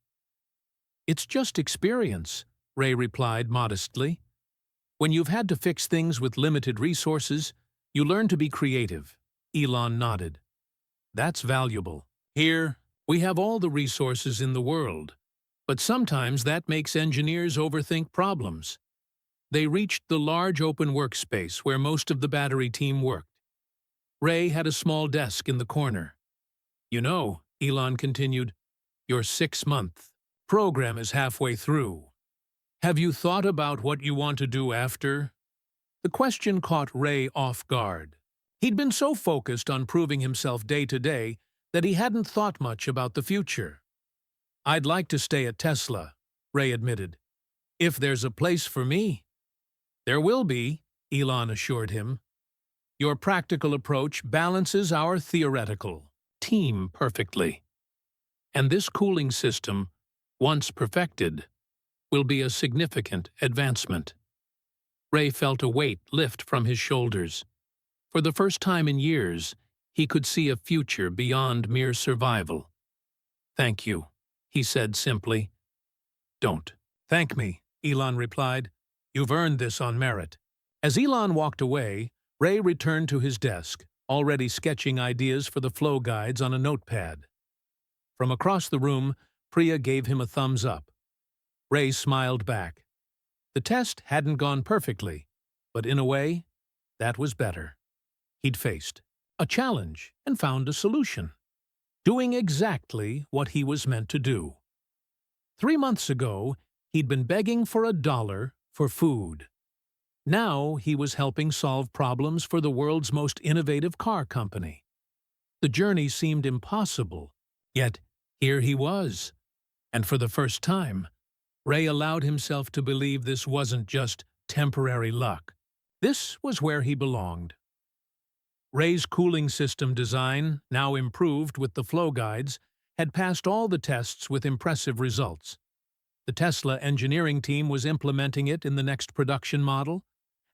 It's just experience, Ray replied modestly. When you've had to fix things with limited resources, you learn to be creative. Elon nodded. That's valuable. Here, we have all the resources in the world, but sometimes that makes engineers overthink problems. They reached the large open workspace where most of the battery team worked. Ray had a small desk in the corner. You know, Elon continued, your 6-month program is halfway through. Have you thought about what you want to do after? The question caught Ray off guard. He'd been so focused on proving himself day to day that he hadn't thought much about the future. I'd like to stay at Tesla, Ray admitted. If there's a place for me. There will be, Elon assured him. Your practical approach balances our theoretical team perfectly. And this cooling system, once perfected, will be a significant advancement. Ray felt a weight lift from his shoulders. For the first time in years, he could see a future beyond mere survival. Thank you, he said simply. Don't thank me, Elon replied. You've earned this on merit. As Elon walked away, Ray returned to his desk, already sketching ideas for the flow guides on a notepad. From across the room, Priya gave him a thumbs up. Ray smiled back. The test hadn't gone perfectly, but in a way, that was better. He'd faced a challenge and found a solution, doing exactly what he was meant to do. 3 months ago, he'd been begging for $1 for food. Now he was helping solve problems for the world's most innovative car company. The journey seemed impossible, yet here he was. And for the first time, Ray allowed himself to believe this wasn't just temporary luck. This was where he belonged. Ray's cooling system design, now improved with the flow guides, had passed all the tests with impressive results. The Tesla engineering team was implementing it in the next production model,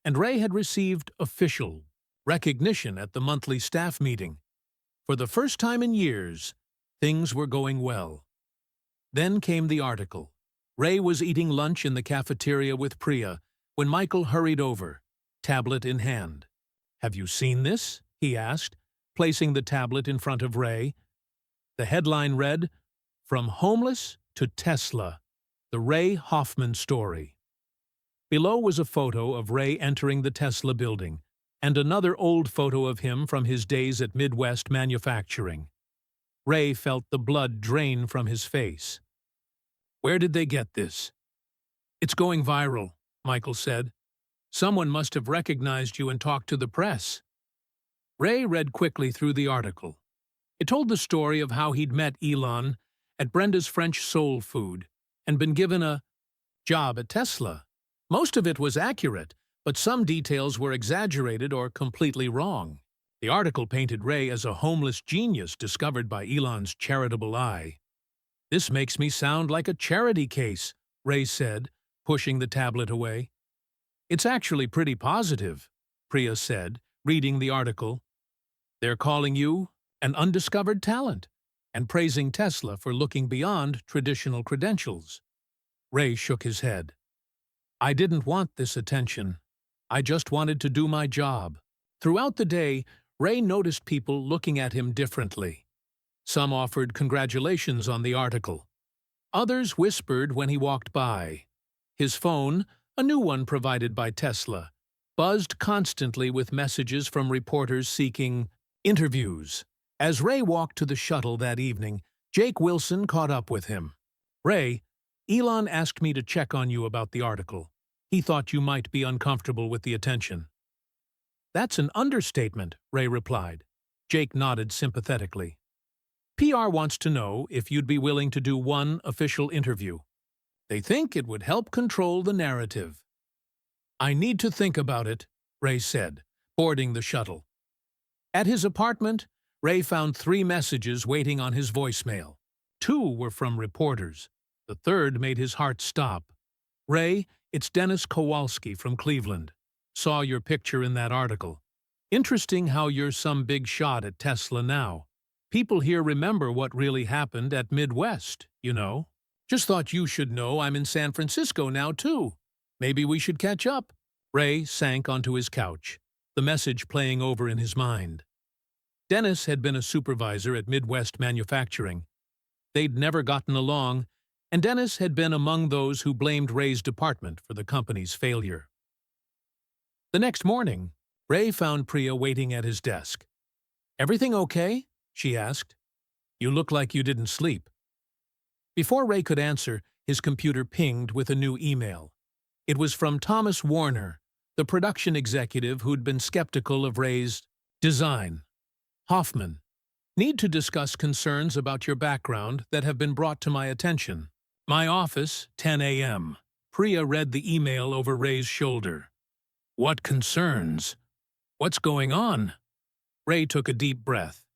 and Ray had received official recognition at the monthly staff meeting. For the first time in years, things were going well. Then came the article. Ray was eating lunch in the cafeteria with Priya when Michael hurried over, tablet in hand. "Have you seen this?" he asked, placing the tablet in front of Ray. The headline read, "From Homeless to Tesla, the Ray Hoffman Story." Below was a photo of Ray entering the Tesla building, and another old photo of him from his days at Midwest Manufacturing. Ray felt the blood drain from his face. "Where did they get this?" "It's going viral," Michael said. "Someone must have recognized you and talked to the press." Ray read quickly through the article. It told the story of how he'd met Elon at Brenda's French soul food and been given a job at Tesla. Most of it was accurate, but some details were exaggerated or completely wrong. The article painted Ray as a homeless genius discovered by Elon's charitable eye. "This makes me sound like a charity case," Ray said, pushing the tablet away. "It's actually pretty positive," Priya said, reading the article. "They're calling you an undiscovered talent and praising Tesla for looking beyond traditional credentials." Ray shook his head. "I didn't want this attention. I just wanted to do my job." Throughout the day, Ray noticed people looking at him differently. Some offered congratulations on the article. Others whispered when he walked by. His phone, a new one provided by Tesla, buzzed constantly with messages from reporters seeking interviews. As Ray walked to the shuttle that evening, Jake Wilson caught up with him. "Ray, Elon asked me to check on you about the article. He thought you might be uncomfortable with the attention." "That's an understatement," Ray replied. Jake nodded sympathetically. "PR wants to know if you'd be willing to do one official interview. They think it would help control the narrative." "I need to think about it," Ray said, boarding the shuttle. At his apartment, Ray found 3 messages waiting on his voicemail. 2 were from reporters. The third made his heart stop. "Ray, it's Dennis Kowalski from Cleveland. Saw your picture in that article. Interesting how you're some big shot at Tesla now. People here remember what really happened at Midwest, you know. Just thought you should know I'm in San Francisco now, too. Maybe we should catch up." Ray sank onto his couch, the message playing over in his mind. Dennis had been a supervisor at Midwest Manufacturing. They'd never gotten along, and Dennis had been among those who blamed Ray's department for the company's failure. The next morning, Ray found Priya waiting at his desk. "Everything okay?" she asked. "You look like you didn't sleep." Before Ray could answer, his computer pinged with a new email. It was from Thomas Warner, the production executive who'd been skeptical of Ray's design. "Hoffman, need to discuss concerns about your background that have been brought to my attention. My office, 10 a.m. Priya read the email over Ray's shoulder. "What concerns? What's going on?" Ray took a deep breath.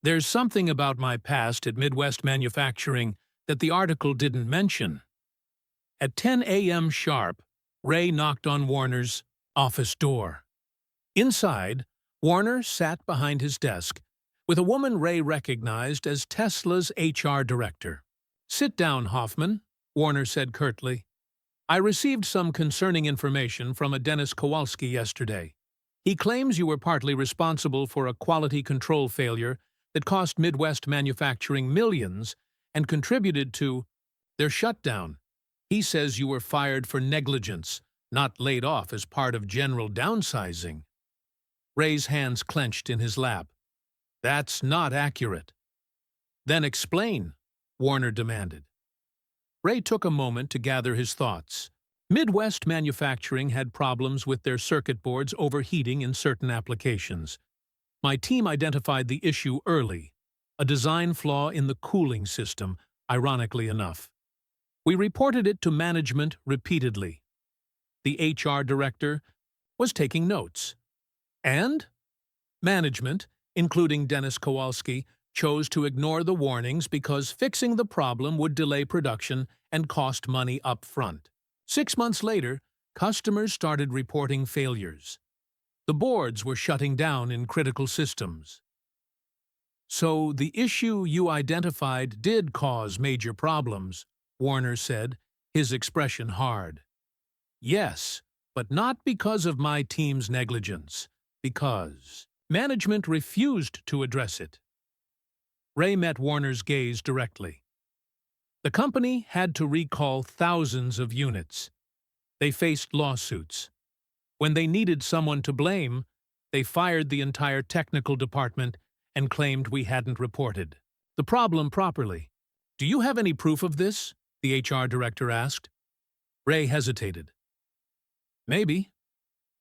"There's something about my past at Midwest Manufacturing that the article didn't mention." At 10 a.m. sharp, Ray knocked on Warner's office door. Inside, Warner sat behind his desk with a woman Ray recognized as Tesla's HR director. "Sit down, Hoffman," Warner said curtly. "I received some concerning information from a Dennis Kowalski yesterday. He claims you were partly responsible for a quality control failure that cost Midwest Manufacturing millions and contributed to their shutdown. He says you were fired for negligence, not laid off as part of general downsizing." Ray's hands clenched in his lap. "That's not accurate." "Then explain," Warner demanded. Ray took a moment to gather his thoughts. Midwest Manufacturing had problems with their circuit boards overheating in certain applications. My team identified the issue early, a design flaw in the cooling system, ironically enough. We reported it to management repeatedly. The HR director was taking notes. And management, including Dennis Kowalski, chose to ignore the warnings because fixing the problem would delay production and cost money up front. 6 months later, customers started reporting failures. The boards were shutting down in critical systems. So the issue you identified did cause major problems, Warner said, his expression hard. Yes, but not because of my team's negligence, because management refused to address it. Ray met Warner's gaze directly. The company had to recall thousands of units. They faced lawsuits. When they needed someone to blame, they fired the entire technical department and claimed we hadn't reported the problem properly. Do you have any proof of this? The HR director asked. Ray hesitated. Maybe.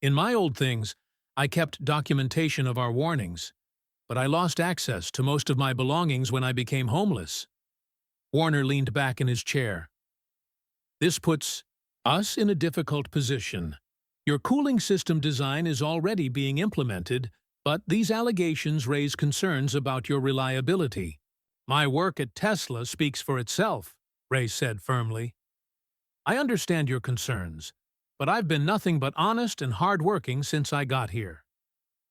In my old things, I kept documentation of our warnings, but I lost access to most of my belongings when I became homeless. Warner leaned back in his chair. This puts us in a difficult position. Your cooling system design is already being implemented, but these allegations raise concerns about your reliability. My work at Tesla speaks for itself, Ray said firmly. I understand your concerns, but I've been nothing but honest and hard-working since I got here.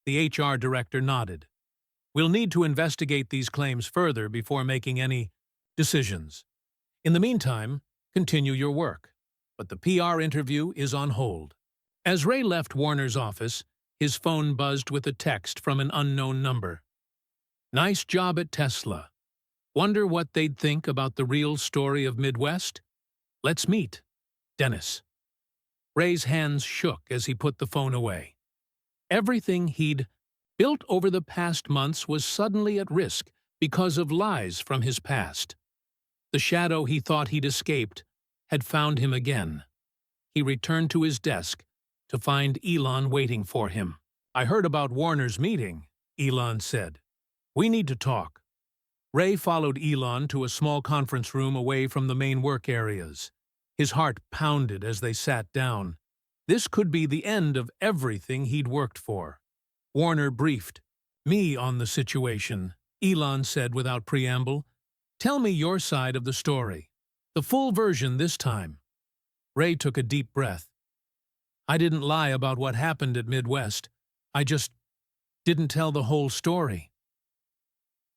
The HR director nodded. We'll need to investigate these claims further before making any decisions. In the meantime, continue your work, but the PR interview is on hold. As Ray left Warner's office, his phone buzzed with a text from an unknown number. Nice job at Tesla. Wonder what they'd think about the real story of Midwest? Let's meet. Dennis. Ray's hands shook as he put the phone away. Everything he'd built over the past months was suddenly at risk because of lies from his past. The shadow he thought he'd escaped had found him again. He returned to his desk to find Elon waiting for him. I heard about Warner's meeting, Elon said. We need to talk. Ray followed Elon to a small conference room away from the main work areas. His heart pounded as they sat down. This could be the end of everything he'd worked for. Warner briefed me on the situation, Elon said without preamble. Tell me your side of the story. The full version this time. Ray took a deep breath. I didn't lie about what happened at Midwest. I just didn't tell the whole story.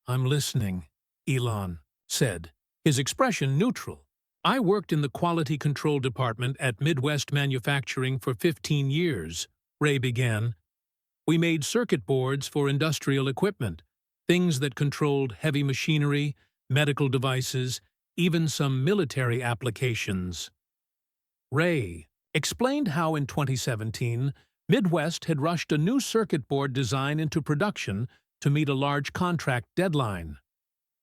I'm listening, Elon said, his expression neutral. I worked in the quality control department at Midwest Manufacturing for 15 years, Ray began. We made circuit boards for industrial equipment, things that controlled heavy machinery, medical devices, even some military applications. Ray explained how in 2017, Midwest had rushed a new circuit board design into production to meet a large contract deadline.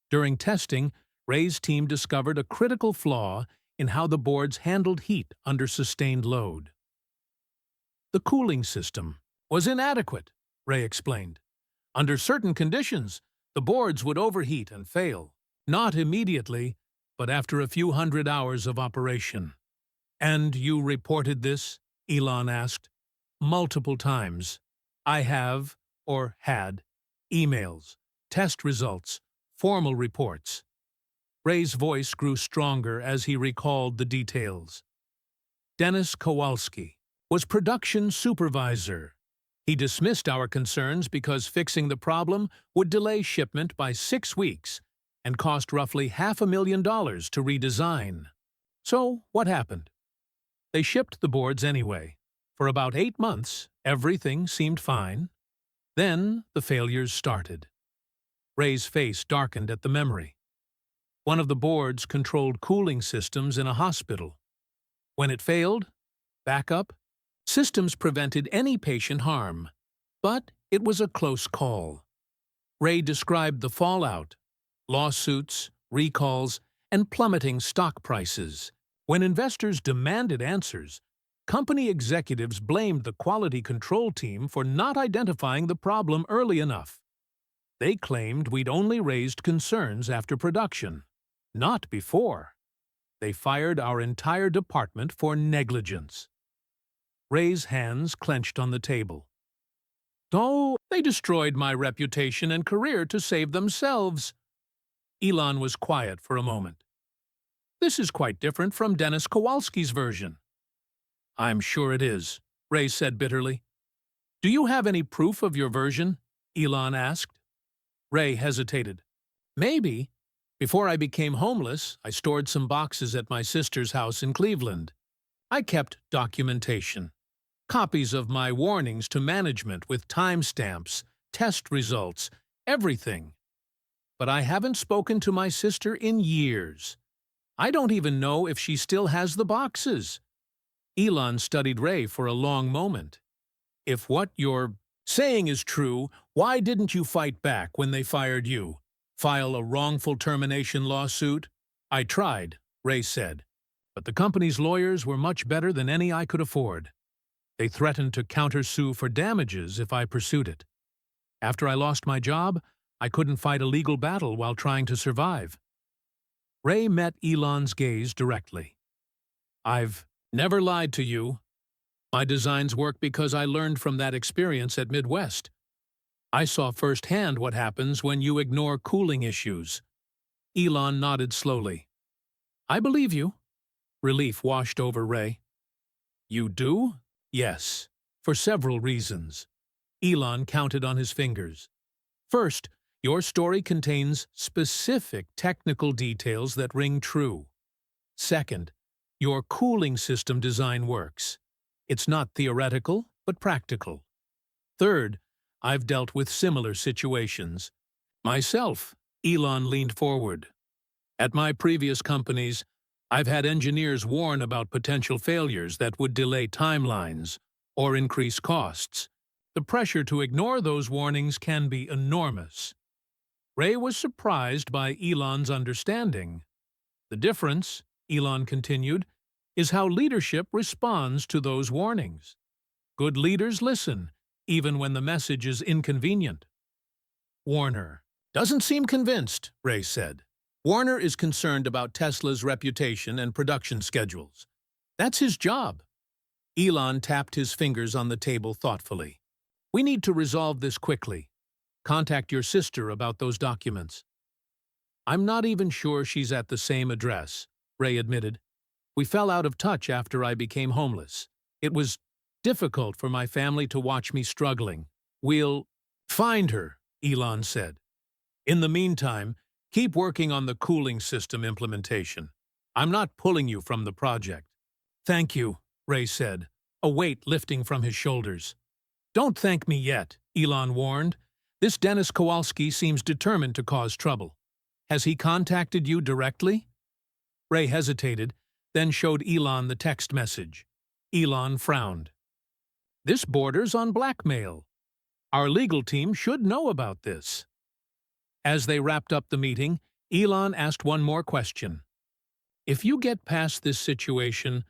During testing, Ray's team discovered a critical flaw in how the boards handled heat under sustained load. The cooling system was inadequate, Ray explained. Under certain conditions, the boards would overheat and fail. Not immediately, but after a few hundred hours of operation. And you reported this? Elon asked. Multiple times. I have, or had, emails, test results, formal reports. Ray's voice grew stronger as he recalled the details. Dennis Kowalski was production supervisor. He dismissed our concerns because fixing the problem would delay shipment by 6 weeks and cost roughly $500,000 to redesign. So, what happened? They shipped the boards anyway. For about 8 months, everything seemed fine. Then, the failures started. Ray's face darkened at the memory. One of the boards controlled cooling systems in a hospital. When it failed, backup, systems prevented any patient harm. But it was a close call. Ray described the fallout, lawsuits, recalls, and plummeting stock prices. When investors demanded answers, Company executives blamed the quality control team for not identifying the problem early enough. They claimed we'd only raised concerns after production, not before. They fired our entire department for negligence. Ray's hands clenched on the table. Oh, they destroyed my reputation and career to save themselves. Elon was quiet for a moment. This is quite different from Dennis Kowalski's version. I'm sure it is, Ray said bitterly. Do you have any proof of your version? Elon asked. Ray hesitated. Maybe. Before I became homeless, I stored some boxes at my sister's house in Cleveland. I kept documentation. Copies of my warnings to management with timestamps, test results, everything. But I haven't spoken to my sister in years. I don't even know if she still has the boxes. Elon studied Ray for a long moment. If what you're saying is true, why didn't you fight back when they fired you? File a wrongful termination lawsuit? I tried, Ray said. But the company's lawyers were much better than any I could afford. They threatened to countersue for damages if I pursued it. After I lost my job, I couldn't fight a legal battle while trying to survive. Ray met Elon's gaze directly. I've never lied to you. My designs work because I learned from that experience at Midwest. I saw firsthand what happens when you ignore cooling issues. Elon nodded slowly. I believe you. Relief washed over Ray. You do? Yes, for several reasons. Elon counted on his fingers. First, your story contains specific technical details that ring true. Second, your cooling system design works. It's not theoretical, but practical. Third, I've dealt with similar situations. Myself, Elon leaned forward. At my previous companies, I've had engineers warn about potential failures that would delay timelines or increase costs. The pressure to ignore those warnings can be enormous. Ray was surprised by Elon's understanding. The difference, Elon continued, is how leadership responds to those warnings. Good leaders listen, even when the message is inconvenient. Warner doesn't seem convinced, Ray said. Warner is concerned about Tesla's reputation and production schedules. That's his job. Elon tapped his fingers on the table thoughtfully. We need to resolve this quickly. Contact your sister about those documents. I'm not even sure she's at the same address, Ray admitted. We fell out of touch after I became homeless. It was difficult for my family to watch me struggling. We'll find her, Elon said. In the meantime, keep working on the cooling system implementation. I'm not pulling you from the project. Thank you, Ray said, a weight lifting from his shoulders. Don't thank me yet, Elon warned. This Dennis Kowalski seems determined to cause trouble. Has he contacted you directly? Ray hesitated, then showed Elon the text message. Elon frowned. This borders on blackmail. Our legal team should know about this. As they wrapped up the meeting, Elon asked one more question. If you get past this situation,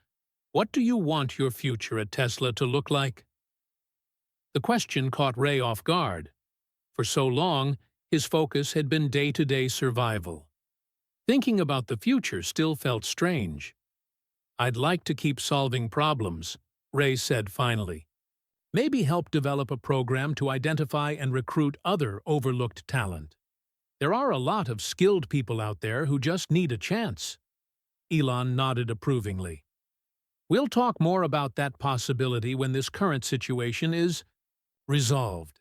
what do you want your future at Tesla to look like? The question caught Ray off guard. For so long, his focus had been day-to-day survival. Thinking about the future still felt strange. I'd like to keep solving problems, Ray said finally. Maybe help develop a program to identify and recruit other overlooked talent. There are a lot of skilled people out there who just need a chance. Elon nodded approvingly. We'll talk more about that possibility when this current situation is resolved.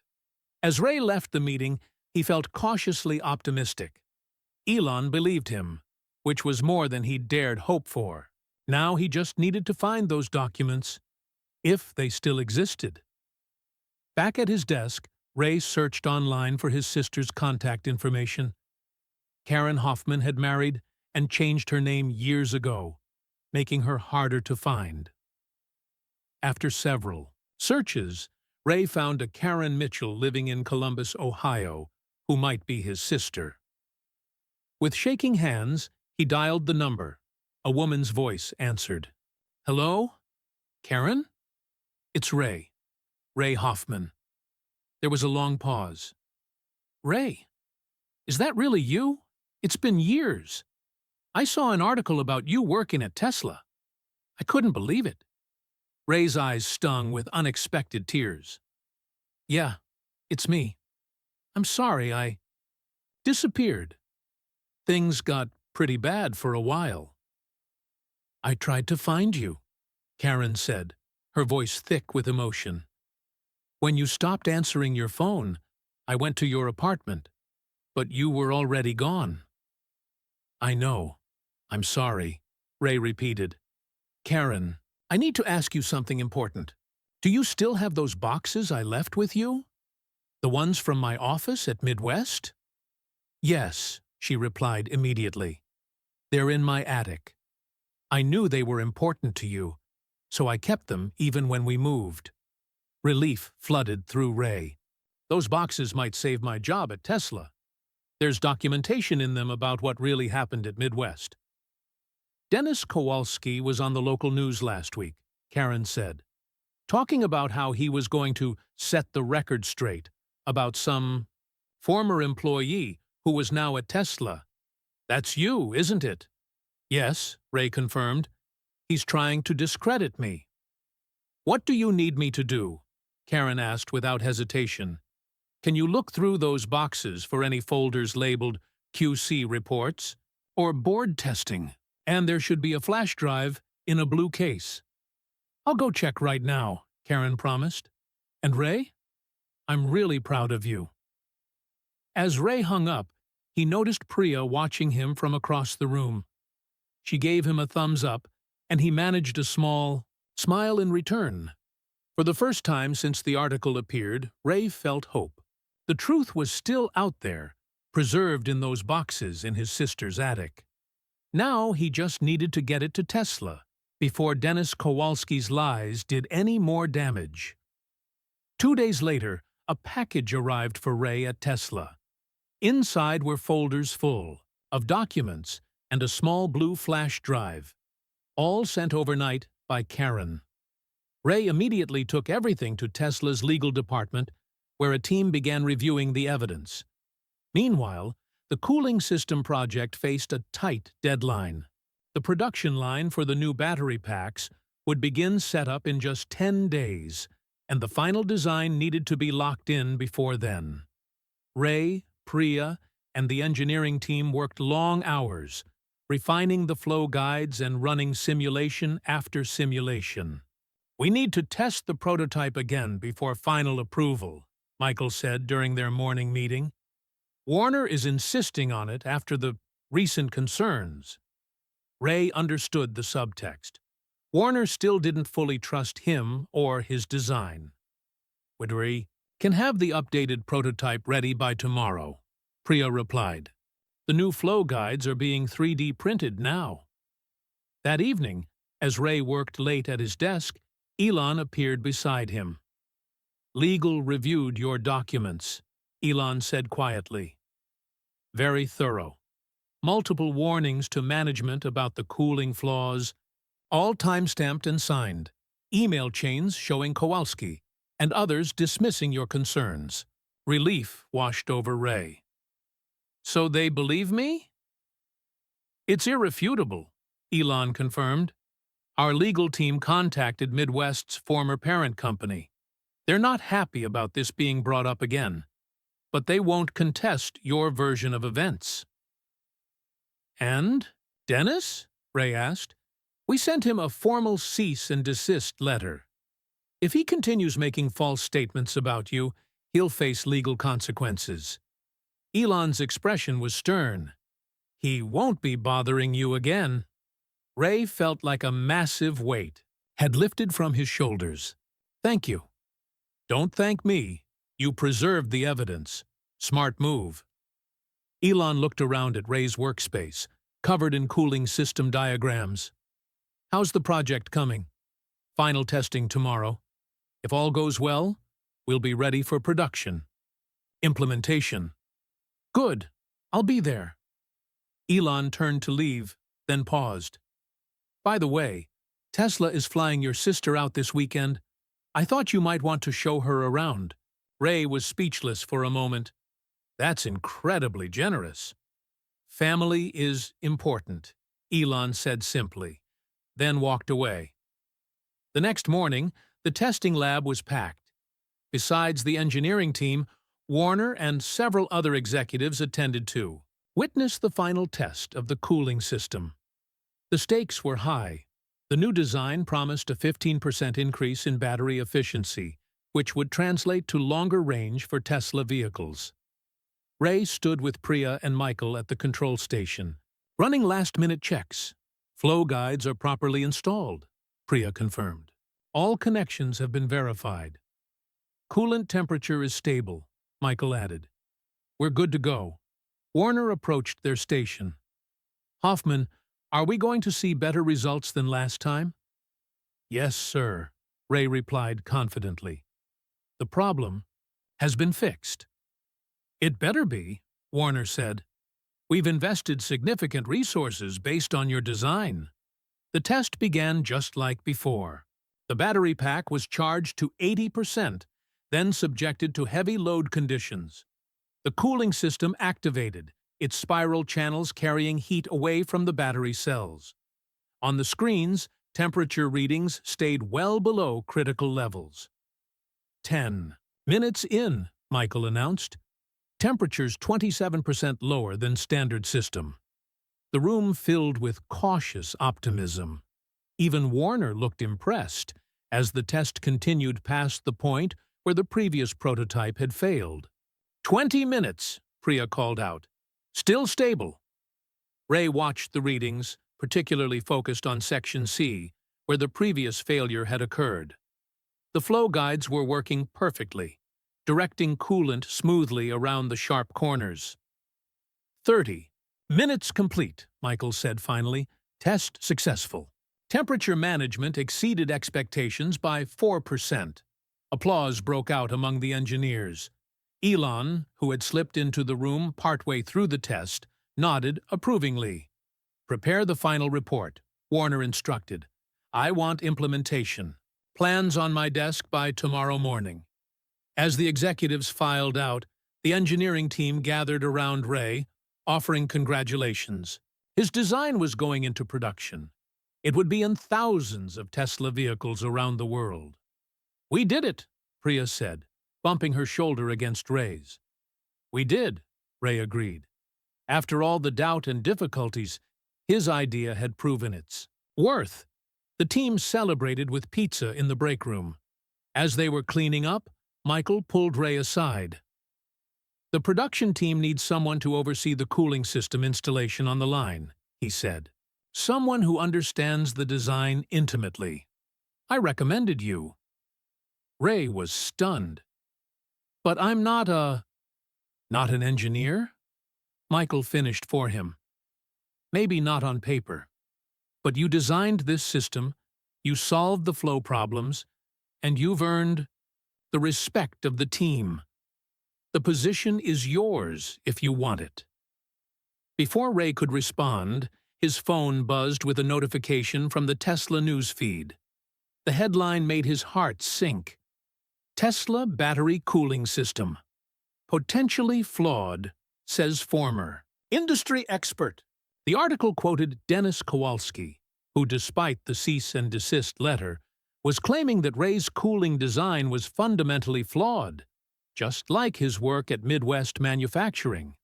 As Ray left the meeting, he felt cautiously optimistic. Elon believed him, which was more than he'd dared hope for. Now he just needed to find those documents, if they still existed. Back at his desk, Ray searched online for his sister's contact information. Karen Hoffman had married and changed her name years ago, making her harder to find. After several searches, Ray found a Karen Mitchell living in Columbus, Ohio, who might be his sister. With shaking hands, he dialed the number. A woman's voice answered. Hello? Karen? It's Ray. Ray Hoffman. There was a long pause. Ray, is that really you? It's been years. I saw an article about you working at Tesla. I couldn't believe it. Ray's eyes stung with unexpected tears. Yeah, it's me. I'm sorry, I disappeared. Things got pretty bad for a while. I tried to find you, Karen said, her voice thick with emotion. When you stopped answering your phone, I went to your apartment, but you were already gone. I know. I'm sorry, Ray repeated. Karen, I need to ask you something important. Do you still have those boxes I left with you? The ones from my office at Midwest? Yes, she replied immediately. They're in my attic. I knew they were important to you, so I kept them even when we moved. Relief flooded through Ray. Those boxes might save my job at Tesla. There's documentation in them about what really happened at Midwest. Dennis Kowalski was on the local news last week, Karen said, talking about how he was going to set the record straight about some former employee who was now at Tesla. That's you, isn't it? Yes, Ray confirmed. He's trying to discredit me. What do you need me to do? Karen asked without hesitation. Can you look through those boxes for any folders labeled QC reports or board testing? And there should be a flash drive in a blue case. I'll go check right now, Karen promised. And Ray? I'm really proud of you. As Ray hung up, he noticed Priya watching him from across the room. She gave him a thumbs up, and he managed a small smile in return. For the first time since the article appeared, Ray felt hope. The truth was still out there, preserved in those boxes in his sister's attic. Now he just needed to get it to Tesla before Dennis Kowalski's lies did any more damage. 2 days later, a package arrived for Ray at Tesla. Inside were folders full of documents and a small blue flash drive, all sent overnight by Karen. Ray immediately took everything to Tesla's legal department, where a team began reviewing the evidence. Meanwhile, the cooling system project faced a tight deadline. The production line for the new battery packs would begin setup in just 10 days, and the final design needed to be locked in before then. Ray, Priya, and the engineering team worked long hours, refining the flow guides and running simulation after simulation. We need to test the prototype again before final approval, Michael said during their morning meeting. Warner is insisting on it after the recent concerns. Ray understood the subtext. Warner still didn't fully trust him or his design. We can have the updated prototype ready by tomorrow, Priya replied. The new flow guides are being 3D printed now. That evening, as Ray worked late at his desk, Elon appeared beside him. Legal reviewed your documents, Elon said quietly. Very thorough. Multiple warnings to management about the cooling flaws, all time-stamped and signed. Email chains showing Kowalski, and others dismissing your concerns. Relief washed over Ray. So they believe me? It's irrefutable, Elon confirmed. Our legal team contacted Midwest's former parent company. They're not happy about this being brought up again, but they won't contest your version of events. And Dennis? Ray asked. We sent him a formal cease and desist letter. If he continues making false statements about you, he'll face legal consequences. Elon's expression was stern. He won't be bothering you again. Ray felt like a massive weight had lifted from his shoulders. Thank you. Don't thank me. You preserved the evidence. Smart move. Elon looked around at Ray's workspace, covered in cooling system diagrams. How's the project coming? Final testing tomorrow. If all goes well, we'll be ready for production. Implementation. Good. I'll be there. Elon turned to leave, then paused. By the way, Tesla is flying your sister out this weekend. I thought you might want to show her around. Ray was speechless for a moment. That's incredibly generous. Family is important, Elon said simply, then walked away. The next morning, the testing lab was packed. Besides the engineering team, Warner and several other executives attended too. Witness the final test of the cooling system. The stakes were high. The new design promised a 15% increase in battery efficiency, which would translate to longer range for Tesla vehicles. Ray stood with Priya and Michael at the control station, running last-minute checks. Flow guides are properly installed, Priya confirmed. All connections have been verified. Coolant temperature is stable, Michael added. We're good to go. Warner approached their station. Hoffman, are we going to see better results than last time? Yes, sir, Ray replied confidently. The problem has been fixed. It better be, Warner said. We've invested significant resources based on your design. The test began just like before. The battery pack was charged to 80%, then subjected to heavy load conditions. The cooling system activated, its spiral channels carrying heat away from the battery cells. On the screens, temperature readings stayed well below critical levels. 10 minutes in, Michael announced. Temperatures 27% lower than standard system. The room filled with cautious optimism. Even Warner looked impressed as the test continued past the point where the previous prototype had failed. 20 minutes, Priya called out. Still stable. Ray watched the readings, particularly focused on Section C, where the previous failure had occurred. The flow guides were working perfectly, directing coolant smoothly around the sharp corners. 30 minutes complete, Michael said finally. Test successful. Temperature management exceeded expectations by 4%. Applause broke out among the engineers. Elon, who had slipped into the room partway through the test, nodded approvingly. Prepare the final report, Warner instructed. I want implementation. Plans on my desk by tomorrow morning. As the executives filed out, the engineering team gathered around Ray, offering congratulations. His design was going into production. It would be in thousands of Tesla vehicles around the world. We did it, Priya said, bumping her shoulder against Ray's. We did, Ray agreed. After all the doubt and difficulties, his idea had proven its worth. The team celebrated with pizza in the break room. As they were cleaning up, Michael pulled Ray aside. The production team needs someone to oversee the cooling system installation on the line, he said. Someone who understands the design intimately. I recommended you. Ray was stunned. But I'm not an engineer? Michael finished for him. Maybe not on paper. But you designed this system, you solved the flow problems, and you've earned the respect of the team. The position is yours if you want it. Before Ray could respond, his phone buzzed with a notification from the Tesla news feed. The headline made his heart sink. Tesla battery cooling system. Potentially flawed, says former industry expert. The article quoted Dennis Kowalski, who, despite the cease and desist letter, was claiming that Ray's cooling design was fundamentally flawed, just like his work at Midwest Manufacturing.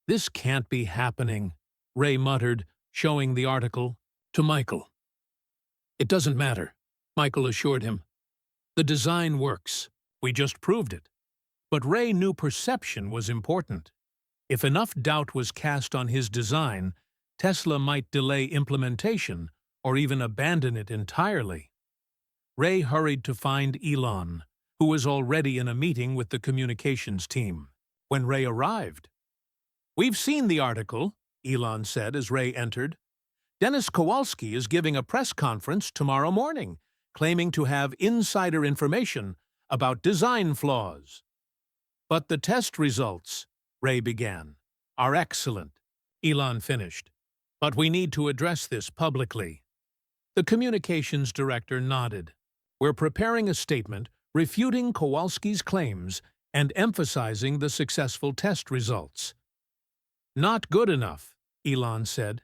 This can't be happening, Ray muttered, showing the article to Michael. It doesn't matter, Michael assured him. The design works. We just proved it. But Ray knew perception was important. If enough doubt was cast on his design, Tesla might delay implementation or even abandon it entirely. Ray hurried to find Elon, who was already in a meeting with the communications team. When Ray arrived, "We've seen the article," Elon said as Ray entered. "Dennis Kowalski is giving a press conference tomorrow morning, claiming to have insider information about design flaws." "But the test results," Ray began, "are excellent," Elon finished. "But we need to address this publicly." The communications director nodded. We're preparing a statement refuting Kowalski's claims and emphasizing the successful test results. Not good enough, Elon said.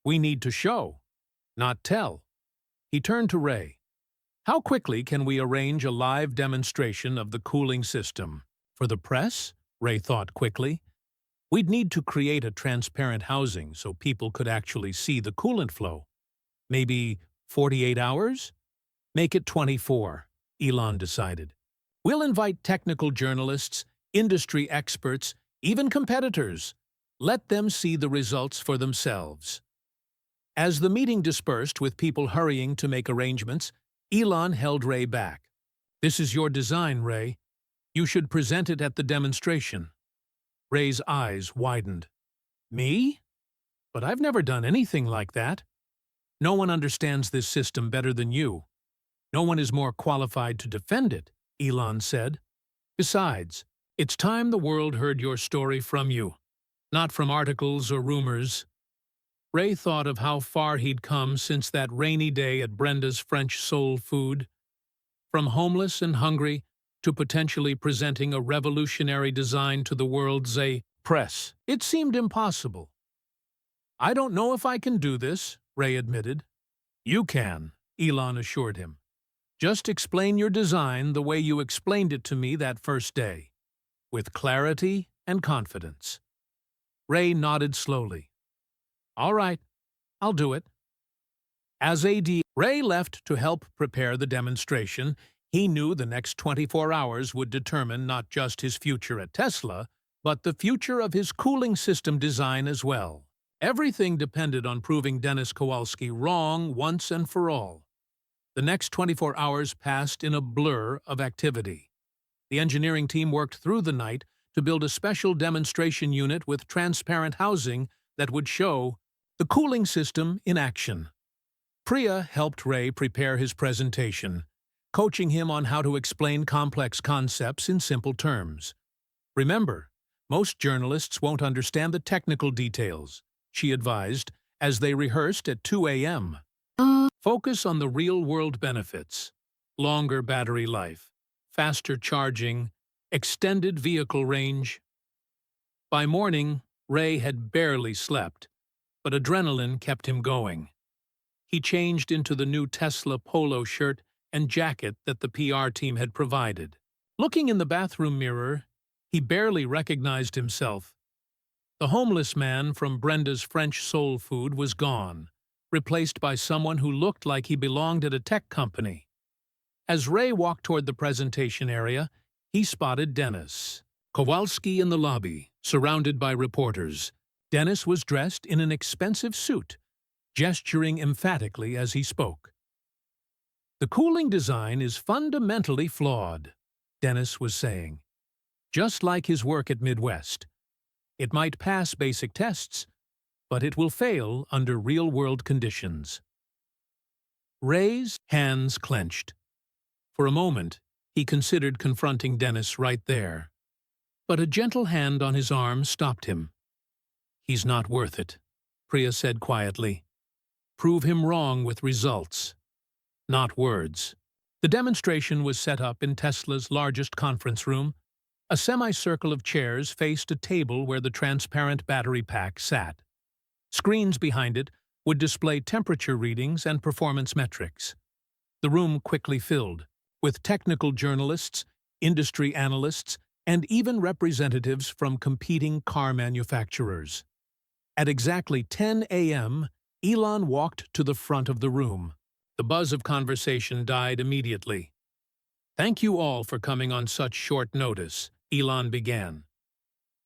We need to show, not tell. He turned to Ray. How quickly can we arrange a live demonstration of the cooling system? For the press? Ray thought quickly. We'd need to create a transparent housing so people could actually see the coolant flow. Maybe 48 hours? Make it 24, Elon decided. We'll invite technical journalists, industry experts, even competitors. Let them see the results for themselves. As the meeting dispersed with people hurrying to make arrangements, Elon held Ray back. This is your design, Ray. You should present it at the demonstration. Ray's eyes widened. Me? But I've never done anything like that. No one understands this system better than you. No one is more qualified to defend it, Elon said. Besides, it's time the world heard your story from you, not from articles or rumors. Ray thought of how far he'd come since that rainy day at Brenda's French soul food. From homeless and hungry to potentially presenting a revolutionary design to the world's press. It seemed impossible. I don't know if I can do this, Ray admitted. You can, Elon assured him. Just explain your design the way you explained it to me that first day, with clarity and confidence. Ray nodded slowly. All right, I'll do it. As AD, Ray left to help prepare the demonstration. He knew the next 24 hours would determine not just his future at Tesla, but the future of his cooling system design as well. Everything depended on proving Dennis Kowalski wrong once and for all. The next 24 hours passed in a blur of activity. The engineering team worked through the night to build a special demonstration unit with transparent housing that would show the cooling system in action. Priya helped Ray prepare his presentation, coaching him on how to explain complex concepts in simple terms. Remember, most journalists won't understand the technical details, she advised as they rehearsed at 2 a.m. Focus on the real-world benefits: longer battery life, faster charging, extended vehicle range. By morning, Ray had barely slept, but adrenaline kept him going. He changed into the new Tesla polo shirt and jacket that the PR team had provided. Looking in the bathroom mirror, he barely recognized himself. The homeless man from Brenda's French soul food was gone, replaced by someone who looked like he belonged at a tech company. As Ray walked toward the presentation area, he spotted Dennis Kowalski in the lobby, surrounded by reporters. Dennis was dressed in an expensive suit, gesturing emphatically as he spoke. The cooling design is fundamentally flawed, Dennis was saying. Just like his work at Midwest. It might pass basic tests, but it will fail under real-world conditions. Ray's hands clenched. For a moment, he considered confronting Dennis right there. But a gentle hand on his arm stopped him. He's not worth it, Priya said quietly. Prove him wrong with results, not words. The demonstration was set up in Tesla's largest conference room. A semicircle of chairs faced a table where the transparent battery pack sat. Screens behind it would display temperature readings and performance metrics. The room quickly filled, with technical journalists, industry analysts, and even representatives from competing car manufacturers. At exactly 10 a.m., Elon walked to the front of the room. The buzz of conversation died immediately. Thank you all for coming on such short notice, Elon began.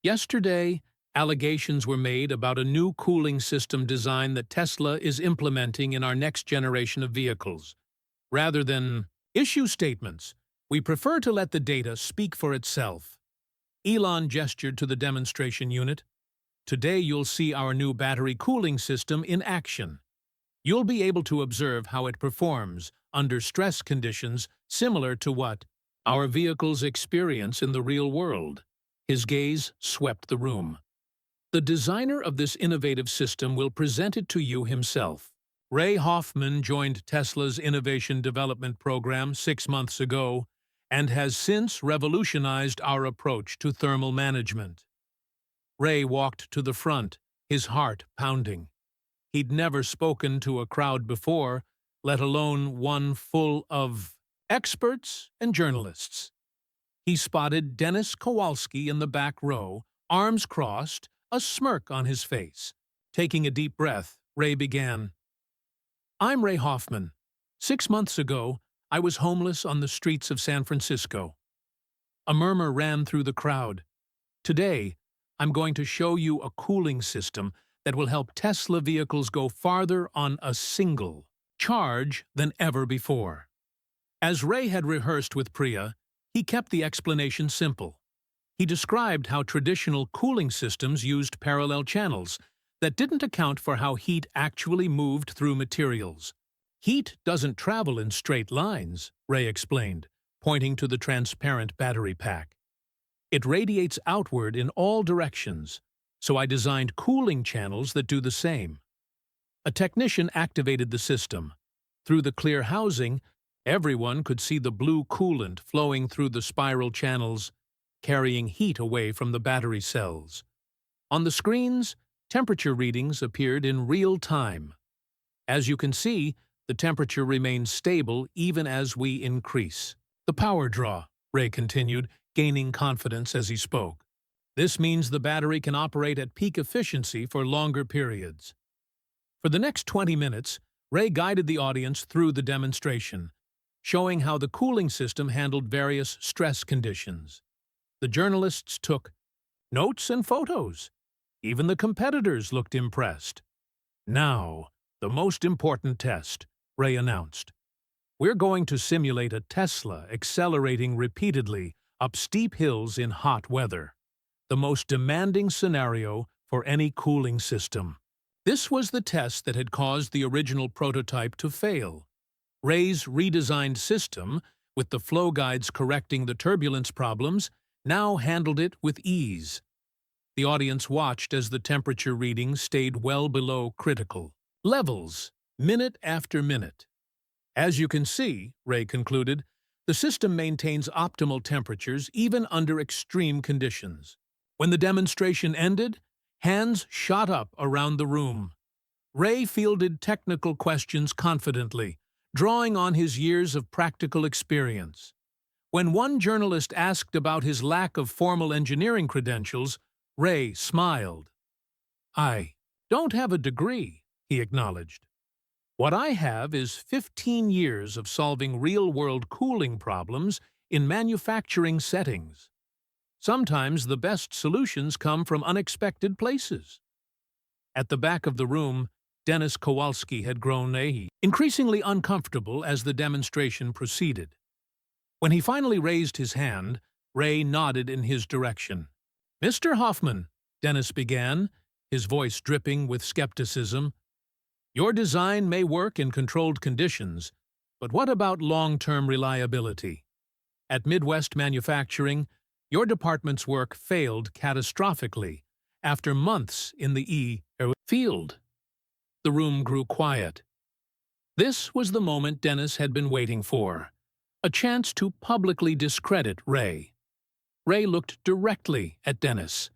Yesterday, allegations were made about a new cooling system design that Tesla is implementing in our next generation of vehicles. Rather than issue statements, we prefer to let the data speak for itself. Elon gestured to the demonstration unit. Today you'll see our new battery cooling system in action. You'll be able to observe how it performs under stress conditions similar to what our vehicles experience in the real world. His gaze swept the room. The designer of this innovative system will present it to you himself. Ray Hoffman joined Tesla's Innovation Development Program 6 months ago and has since revolutionized our approach to thermal management. Ray walked to the front, his heart pounding. He'd never spoken to a crowd before, let alone one full of experts and journalists. He spotted Dennis Kowalski in the back row, arms crossed, a smirk on his face. Taking a deep breath, Ray began. I'm Ray Hoffman. 6 months ago, I was homeless on the streets of San Francisco. A murmur ran through the crowd. Today, I'm going to show you a cooling system that will help Tesla vehicles go farther on a single charge than ever before. As Ray had rehearsed with Priya, he kept the explanation simple. He described how traditional cooling systems used parallel channels that didn't account for how heat actually moved through materials. Heat doesn't travel in straight lines, Ray explained, pointing to the transparent battery pack. It radiates outward in all directions, so I designed cooling channels that do the same. A technician activated the system. Through the clear housing, everyone could see the blue coolant flowing through the spiral channels, carrying heat away from the battery cells. On the screens, temperature readings appeared in real time. As you can see, the temperature remains stable even as we increase. The power draw, Ray continued, gaining confidence as he spoke. This means the battery can operate at peak efficiency for longer periods. For the next 20 minutes, Ray guided the audience through the demonstration, showing how the cooling system handled various stress conditions. The journalists took notes and photos. Even the competitors looked impressed. Now, the most important test, Ray announced. We're going to simulate a Tesla accelerating repeatedly up steep hills in hot weather, the most demanding scenario for any cooling system. This was the test that had caused the original prototype to fail. Ray's redesigned system, with the flow guides correcting the turbulence problems, now handled it with ease. The audience watched as the temperature readings stayed well below critical levels, minute after minute. As you can see, Ray concluded, the system maintains optimal temperatures even under extreme conditions. When the demonstration ended, hands shot up around the room. Ray fielded technical questions confidently, drawing on his years of practical experience. When one journalist asked about his lack of formal engineering credentials, Ray smiled. I don't have a degree, he acknowledged. What I have is 15 years of solving real-world cooling problems in manufacturing settings. Sometimes the best solutions come from unexpected places. At the back of the room, Dennis Kowalski had grown increasingly uncomfortable as the demonstration proceeded. When he finally raised his hand, Ray nodded in his direction. Mr. Hoffman, Dennis began, his voice dripping with skepticism. Your design may work in controlled conditions, but what about long-term reliability? At Midwest Manufacturing, your department's work failed catastrophically after months in the field. The room grew quiet. This was the moment Dennis had been waiting for, a chance to publicly discredit Ray. Ray looked directly at Dennis.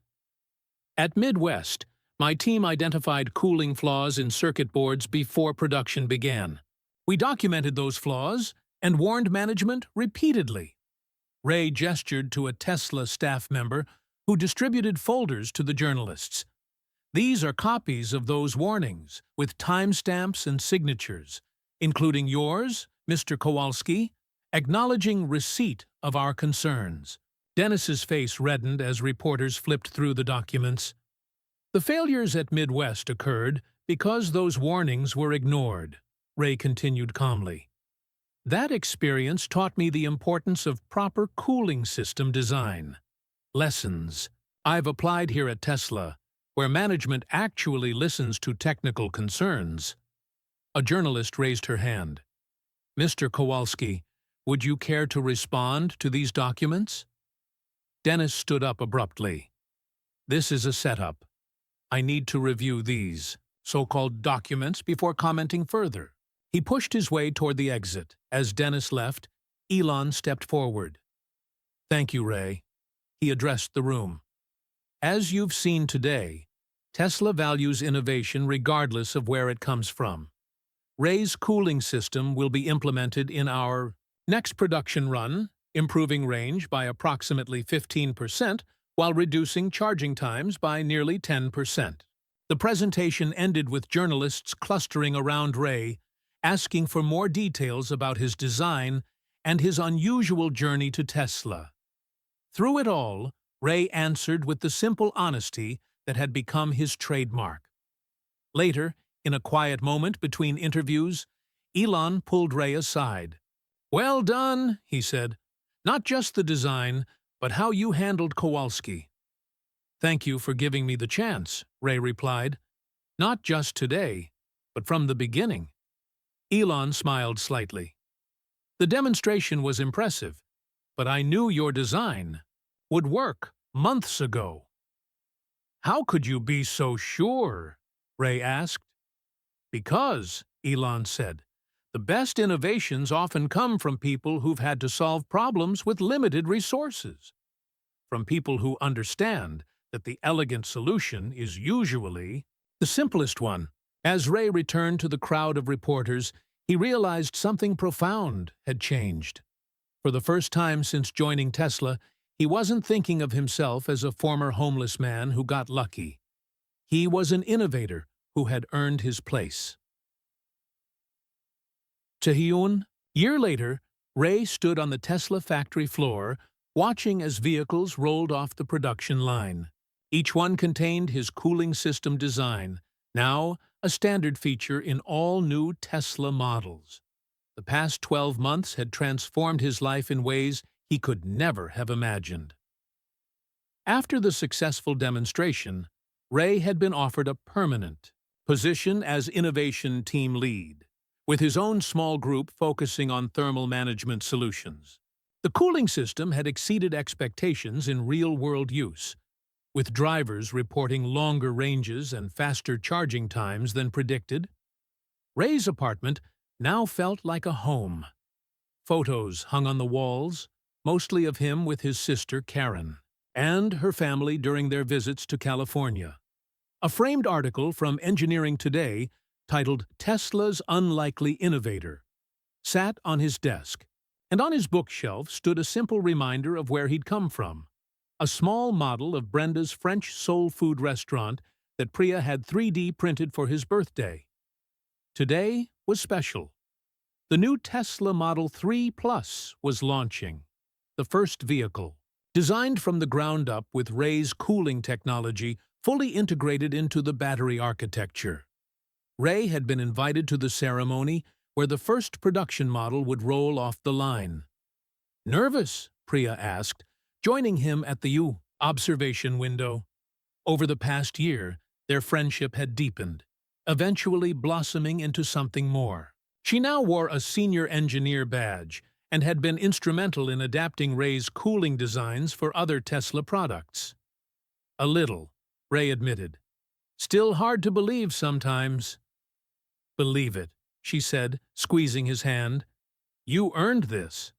At Midwest, my team identified cooling flaws in circuit boards before production began. We documented those flaws and warned management repeatedly. Ray gestured to a Tesla staff member who distributed folders to the journalists. These are copies of those warnings, with timestamps and signatures, including yours, Mr. Kowalski, acknowledging receipt of our concerns. Dennis's face reddened as reporters flipped through the documents. The failures at Midwest occurred because those warnings were ignored, Ray continued calmly. That experience taught me the importance of proper cooling system design. Lessons I've applied here at Tesla, where management actually listens to technical concerns. A journalist raised her hand. Mr. Kowalski, would you care to respond to these documents? Dennis stood up abruptly. This is a setup. I need to review these. so-called documents, before commenting further. He pushed his way toward the exit. As Dennis left, Elon stepped forward. "Thank you, Ray." He addressed the room. "As you've seen today, Tesla values innovation regardless of where it comes from. Ray's cooling system will be implemented in our next production run, improving range by approximately 15% while reducing charging times by nearly 10%. The presentation ended with journalists clustering around Ray, asking for more details about his design and his unusual journey to Tesla. Through it all, Ray answered with the simple honesty that had become his trademark. Later, in a quiet moment between interviews, Elon pulled Ray aside. "Well done," he said. "Not just the design, but how you handled Kowalski." "Thank you for giving me the chance," Ray replied. "Not just today, but from the beginning." Elon smiled slightly. "The demonstration was impressive, but I knew your design would work months ago." "How could you be so sure?" Ray asked. "Because," Elon said, "the best innovations often come from people who've had to solve problems with limited resources. From people who understand that the elegant solution is usually the simplest one." As Ray returned to the crowd of reporters, he realized something profound had changed. For the first time since joining Tesla, he wasn't thinking of himself as a former homeless man who got lucky. He was an innovator who had earned his place. Taehyun. Year later, Ray stood on the Tesla factory floor, watching as vehicles rolled off the production line. Each one contained his cooling system design, now a standard feature in all new Tesla models. The past 12 months had transformed his life in ways he could never have imagined. After the successful demonstration, Ray had been offered a permanent position as innovation team lead, with his own small group focusing on thermal management solutions. The cooling system had exceeded expectations in real-world use, with drivers reporting longer ranges and faster charging times than predicted. Ray's apartment now felt like a home. Photos hung on the walls, mostly of him with his sister Karen, and her family during their visits to California. A framed article from Engineering Today, titled "Tesla's Unlikely Innovator," sat on his desk, and on his bookshelf stood a simple reminder of where he'd come from: a small model of Brenda's French soul food restaurant that Priya had 3D printed for his birthday. Today was special. The new Tesla Model 3 Plus was launching, the first vehicle, designed from the ground up with Ray's cooling technology fully integrated into the battery architecture. Ray had been invited to the ceremony where the first production model would roll off the line. "Nervous?" Priya asked, joining him at the observation window. Over the past year, their friendship had deepened, eventually blossoming into something more. She now wore a senior engineer badge and had been instrumental in adapting Ray's cooling designs for other Tesla products. "A little," Ray admitted. "Still hard to believe sometimes." "Believe it," she said, squeezing his hand. "You earned this."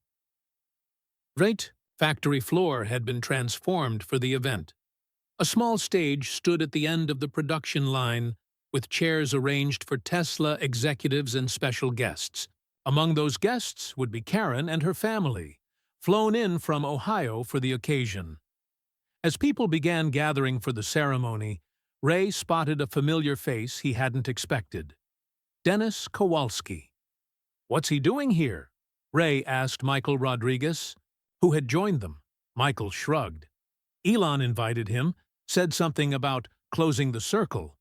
Right, factory floor had been transformed for the event. A small stage stood at the end of the production line, with chairs arranged for Tesla executives and special guests. Among those guests would be Karen and her family, flown in from Ohio for the occasion. As people began gathering for the ceremony, Ray spotted a familiar face he hadn't expected: Dennis Kowalski. "What's he doing here?" Ray asked Michael Rodriguez, who had joined them. Michael shrugged. Elon invited him, said something about closing the circle.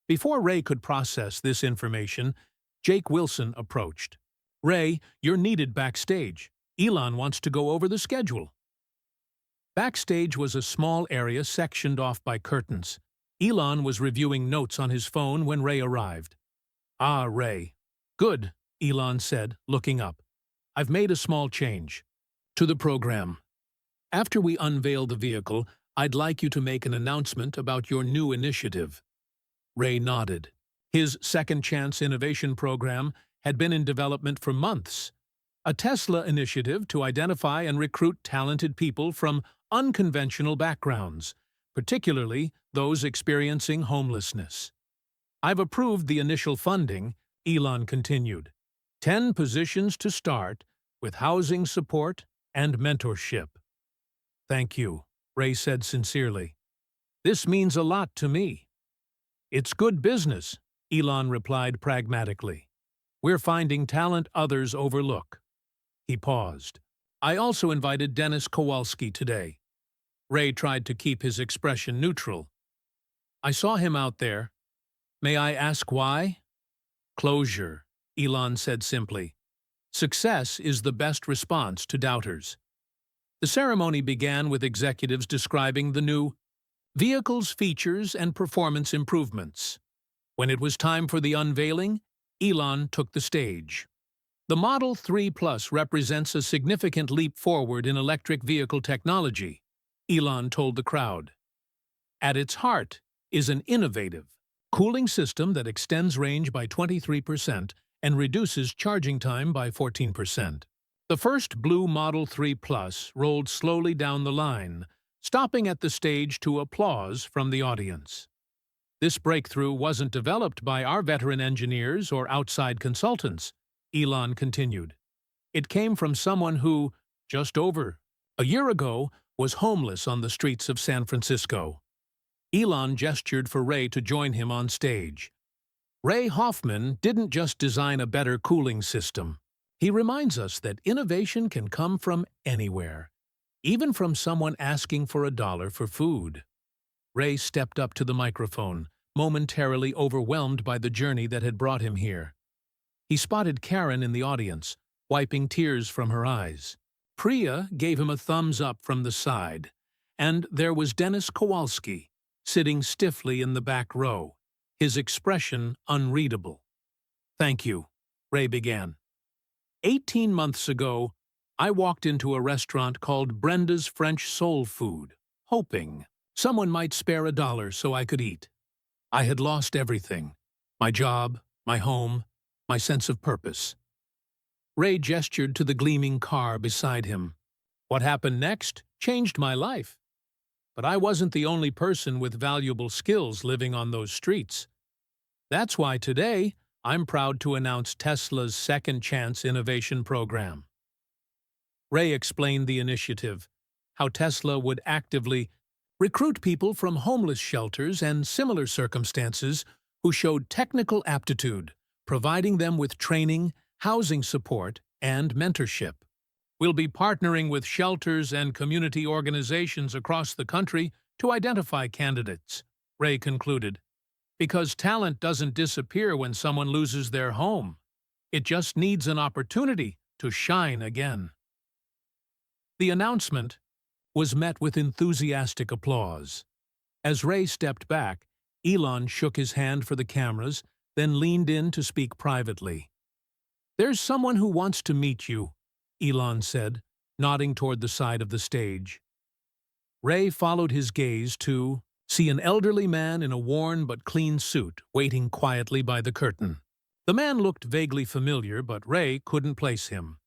Before Ray could process this information, Jake Wilson approached. "Ray, you're needed backstage. Elon wants to go over the schedule." Backstage was a small area sectioned off by curtains. Elon was reviewing notes on his phone when Ray arrived. "Ah, Ray." "Good," Elon said, looking up. "I've made a small change to the program. After we unveil the vehicle, I'd like you to make an announcement about your new initiative." Ray nodded. His Second Chance Innovation Program had been in development for months, a Tesla initiative to identify and recruit talented people from unconventional backgrounds, particularly those experiencing homelessness. I've approved the initial funding, Elon continued. 10 positions to start, with housing support and mentorship. Thank you, Ray said sincerely. This means a lot to me. It's good business, Elon replied pragmatically. We're finding talent others overlook. He paused. I also invited Dennis Kowalski today. Ray tried to keep his expression neutral. I saw him out there. May I ask why? Closure, Elon said simply. Success is the best response to doubters. The ceremony began with executives describing the new vehicle's features and performance improvements. When it was time for the unveiling, Elon took the stage. The Model 3 Plus represents a significant leap forward in electric vehicle technology, Elon told the crowd. At its heart is an innovative, cooling system that extends range by 23% and reduces charging time by 14%. The first blue Model 3 Plus rolled slowly down the line, stopping at the stage to applause from the audience. This breakthrough wasn't developed by our veteran engineers or outside consultants, Elon continued. It came from someone who, just over a year ago, was homeless on the streets of San Francisco. Elon gestured for Ray to join him on stage. Ray Hoffman didn't just design a better cooling system. He reminds us that innovation can come from anywhere, even from someone asking for $1 for food. Ray stepped up to the microphone, momentarily overwhelmed by the journey that had brought him here. He spotted Karen in the audience, wiping tears from her eyes. Priya gave him a thumbs up from the side, and there was Dennis Kowalski, sitting stiffly in the back row, his expression unreadable. Thank you, Ray began. 18 months ago, I walked into a restaurant called Brenda's French Soul Food, hoping someone might spare $1 so I could eat. I had lost everything: my job, my home, my sense of purpose. Ray gestured to the gleaming car beside him. What happened next changed my life. But I wasn't the only person with valuable skills living on those streets. That's why today, I'm proud to announce Tesla's Second Chance Innovation Program. Ray explained the initiative, how Tesla would actively recruit people from homeless shelters and similar circumstances who showed technical aptitude, providing them with training, housing support, and mentorship. We'll be partnering with shelters and community organizations across the country to identify candidates, Ray concluded. Because talent doesn't disappear when someone loses their home. It just needs an opportunity to shine again. The announcement was met with enthusiastic applause. As Ray stepped back, Elon shook his hand for the cameras, then leaned in to speak privately. There's someone who wants to meet you, Elon said, nodding toward the side of the stage. Ray followed his gaze to see an elderly man in a worn but clean suit waiting quietly by the curtain. The man looked vaguely familiar, but Ray couldn't place him.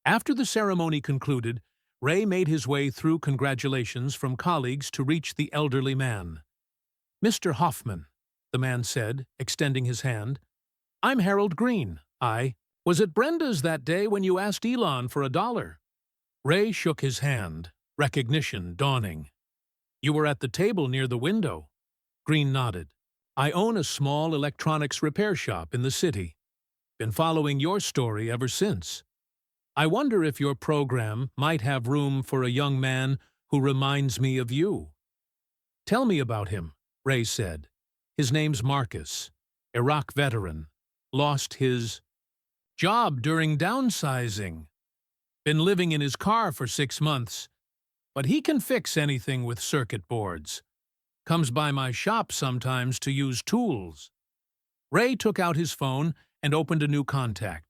After the ceremony concluded, Ray made his way through congratulations from colleagues to reach the elderly man. Mr. Hoffman, the man said, extending his hand. I'm Harold Green. I was at Brenda's that day when you asked Elon for $1. Ray shook his hand, recognition dawning. You were at the table near the window. Green nodded. I own a small electronics repair shop in the city. Been following your story ever since. I wonder if your program might have room for a young man who reminds me of you. Tell me about him, Ray said. His name's Marcus, Iraq veteran. Lost his job during downsizing. Been living in his car for 6 months. But he can fix anything with circuit boards. Comes by my shop sometimes to use tools. Ray took out his phone and opened a new contact.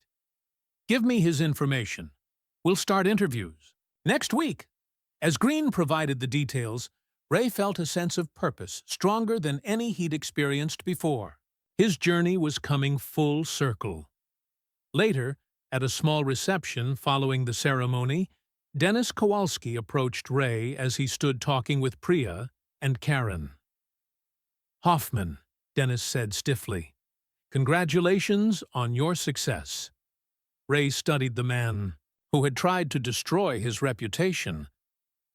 Give me his information. We'll start interviews next week. As Green provided the details, Ray felt a sense of purpose stronger than any he'd experienced before. His journey was coming full circle. Later, at a small reception following the ceremony, Dennis Kowalski approached Ray as he stood talking with Priya and Karen. "Hoffman," Dennis said stiffly, "congratulations on your success." Ray studied the man, who had tried to destroy his reputation.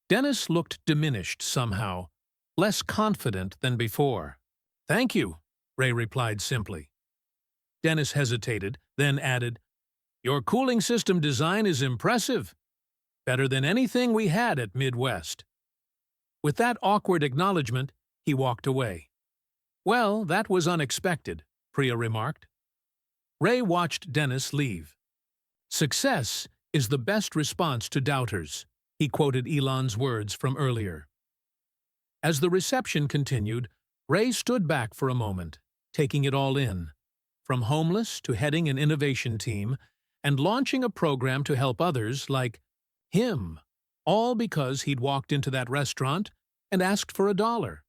Dennis looked diminished somehow, less confident than before. "Thank you," Ray replied simply. Dennis hesitated, then added, "Your cooling system design is impressive. Better than anything we had at Midwest." With that awkward acknowledgement, he walked away. "Well, that was unexpected," Priya remarked. Ray watched Dennis leave. "Success is the best response to doubters," he quoted Elon's words from earlier. As the reception continued, Ray stood back for a moment, taking it all in. From homeless to heading an innovation team and launching a program to help others like him, all because he'd walked into that restaurant and asked for $1,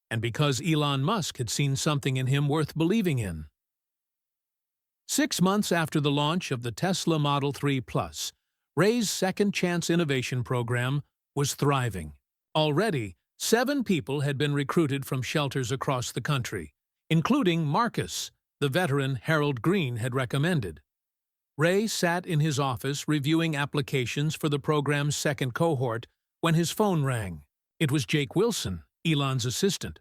and because Elon Musk had seen something in him worth believing in. 6 months after the launch of the Tesla Model 3 Plus, Ray's Second Chance Innovation Program was thriving. Already, 7 people had been recruited from shelters across the country, including Marcus, the veteran Harold Green had recommended. Ray sat in his office reviewing applications for the program's second cohort when his phone rang. It was Jake Wilson, Elon's assistant.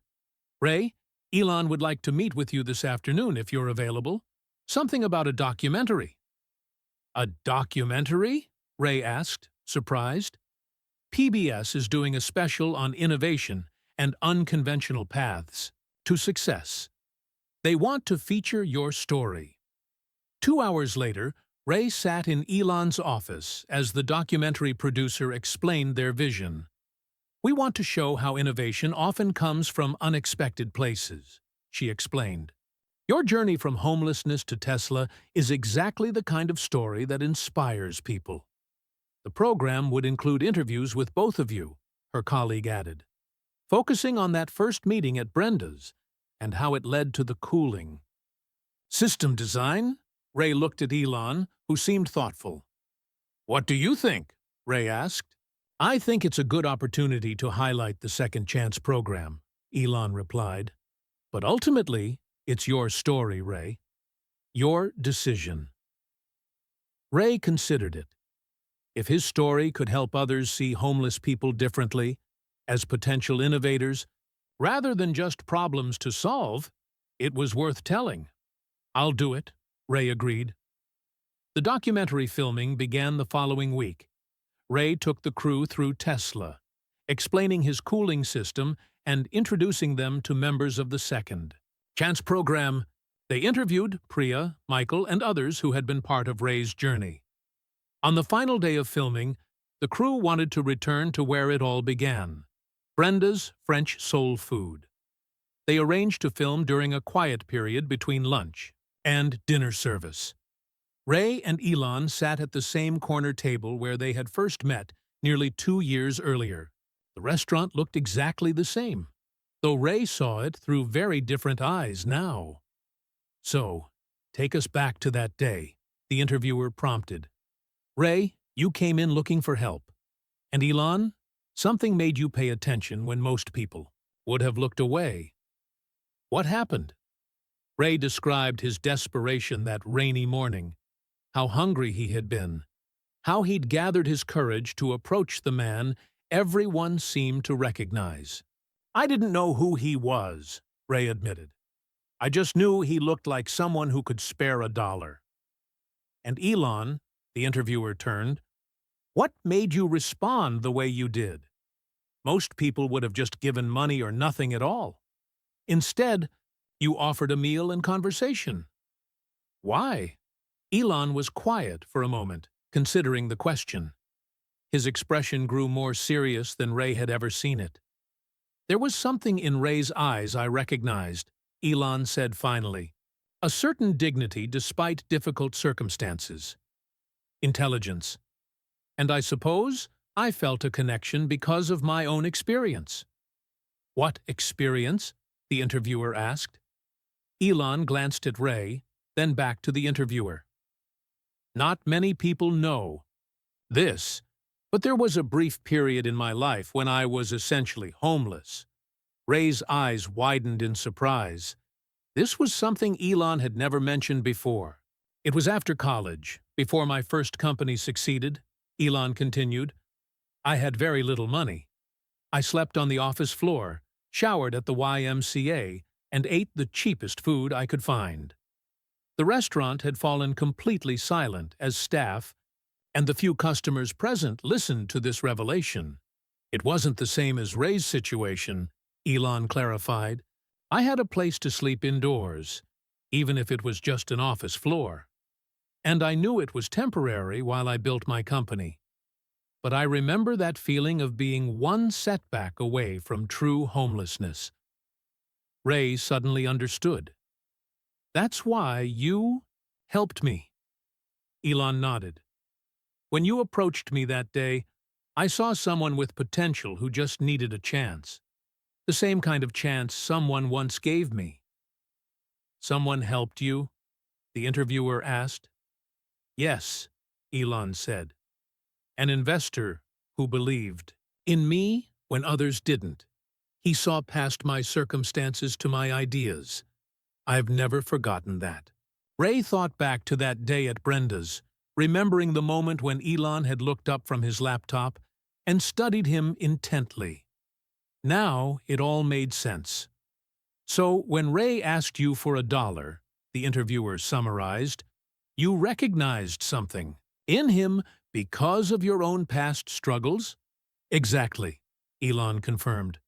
"Ray, Elon would like to meet with you this afternoon if you're available. Something about a documentary." "A documentary?" Ray asked, surprised. "PBS is doing a special on innovation and unconventional paths to success. They want to feature your story." 2 hours later, Ray sat in Elon's office as the documentary producer explained their vision. "We want to show how innovation often comes from unexpected places," she explained. "Your journey from homelessness to Tesla is exactly the kind of story that inspires people." "The program would include interviews with both of you," her colleague added, "focusing on that first meeting at Brenda's and how it led to the cooling." "System design?" Ray looked at Elon, who seemed thoughtful. "What do you think?" Ray asked. "I think it's a good opportunity to highlight the Second Chance program," Elon replied. "But ultimately, it's your story, Ray. Your decision." Ray considered it. If his story could help others see homeless people differently, as potential innovators, rather than just problems to solve, it was worth telling. "I'll do it," Ray agreed. The documentary filming began the following week. Ray took the crew through Tesla, explaining his cooling system and introducing them to members of the Second Chance program. They interviewed Priya, Michael, and others who had been part of Ray's journey. On the final day of filming, the crew wanted to return to where it all began, Brenda's French soul food. They arranged to film during a quiet period between lunch and dinner service. Ray and Elon sat at the same corner table where they had first met nearly 2 years earlier. The restaurant looked exactly the same, though Ray saw it through very different eyes now. "So, take us back to that day," the interviewer prompted. "Ray, you came in looking for help. And Elon, something made you pay attention when most people would have looked away. What happened?" Ray described his desperation that rainy morning, how hungry he had been, how he'd gathered his courage to approach the man everyone seemed to recognize. "I didn't know who he was," Ray admitted. "I just knew he looked like someone who could spare $1. "And Elon," the interviewer turned, "what made you respond the way you did? Most people would have just given money or nothing at all. Instead, you offered a meal and conversation. Why?" Elon was quiet for a moment, considering the question. His expression grew more serious than Ray had ever seen it. "There was something in Ray's eyes I recognized," Elon said finally. "A certain dignity despite difficult circumstances. Intelligence. And I suppose I felt a connection because of my own experience." "What experience?" the interviewer asked. Elon glanced at Ray, then back to the interviewer. Not many people know this, but there was a brief period in my life when I was essentially homeless. Ray's eyes widened in surprise. This was something Elon had never mentioned before. It was after college, before my first company succeeded, Elon continued. I had very little money. I slept on the office floor, showered at the YMCA, and ate the cheapest food I could find. The restaurant had fallen completely silent as staff and the few customers present listened to this revelation. It wasn't the same as Ray's situation, Elon clarified. I had a place to sleep indoors, even if it was just an office floor. And I knew it was temporary while I built my company. But I remember that feeling of being one setback away from true homelessness. Ray suddenly understood. That's why you helped me. Elon nodded. When you approached me that day, I saw someone with potential who just needed a chance. The same kind of chance someone once gave me. Someone helped you? The interviewer asked. Yes, Elon said. An investor who believed in me when others didn't. He saw past my circumstances to my ideas. I've never forgotten that. Ray thought back to that day at Brenda's, remembering the moment when Elon had looked up from his laptop and studied him intently. Now it all made sense. So when Ray asked you for $1, the interviewer summarized, you recognized something in him because of your own past struggles? Exactly, Elon confirmed.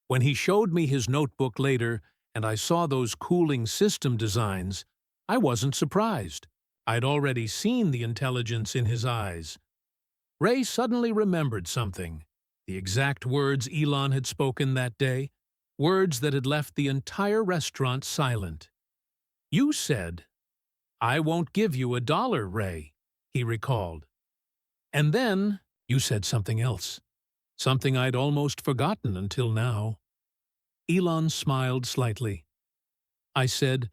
When he showed me his notebook later and I saw those cooling system designs, I wasn't surprised. I'd already seen the intelligence in his eyes. Ray suddenly remembered something, the exact words Elon had spoken that day, words that had left the entire restaurant silent. You said, I won't give you $1, Ray, he recalled. And then you said something else, something I'd almost forgotten until now. Elon smiled slightly. I said,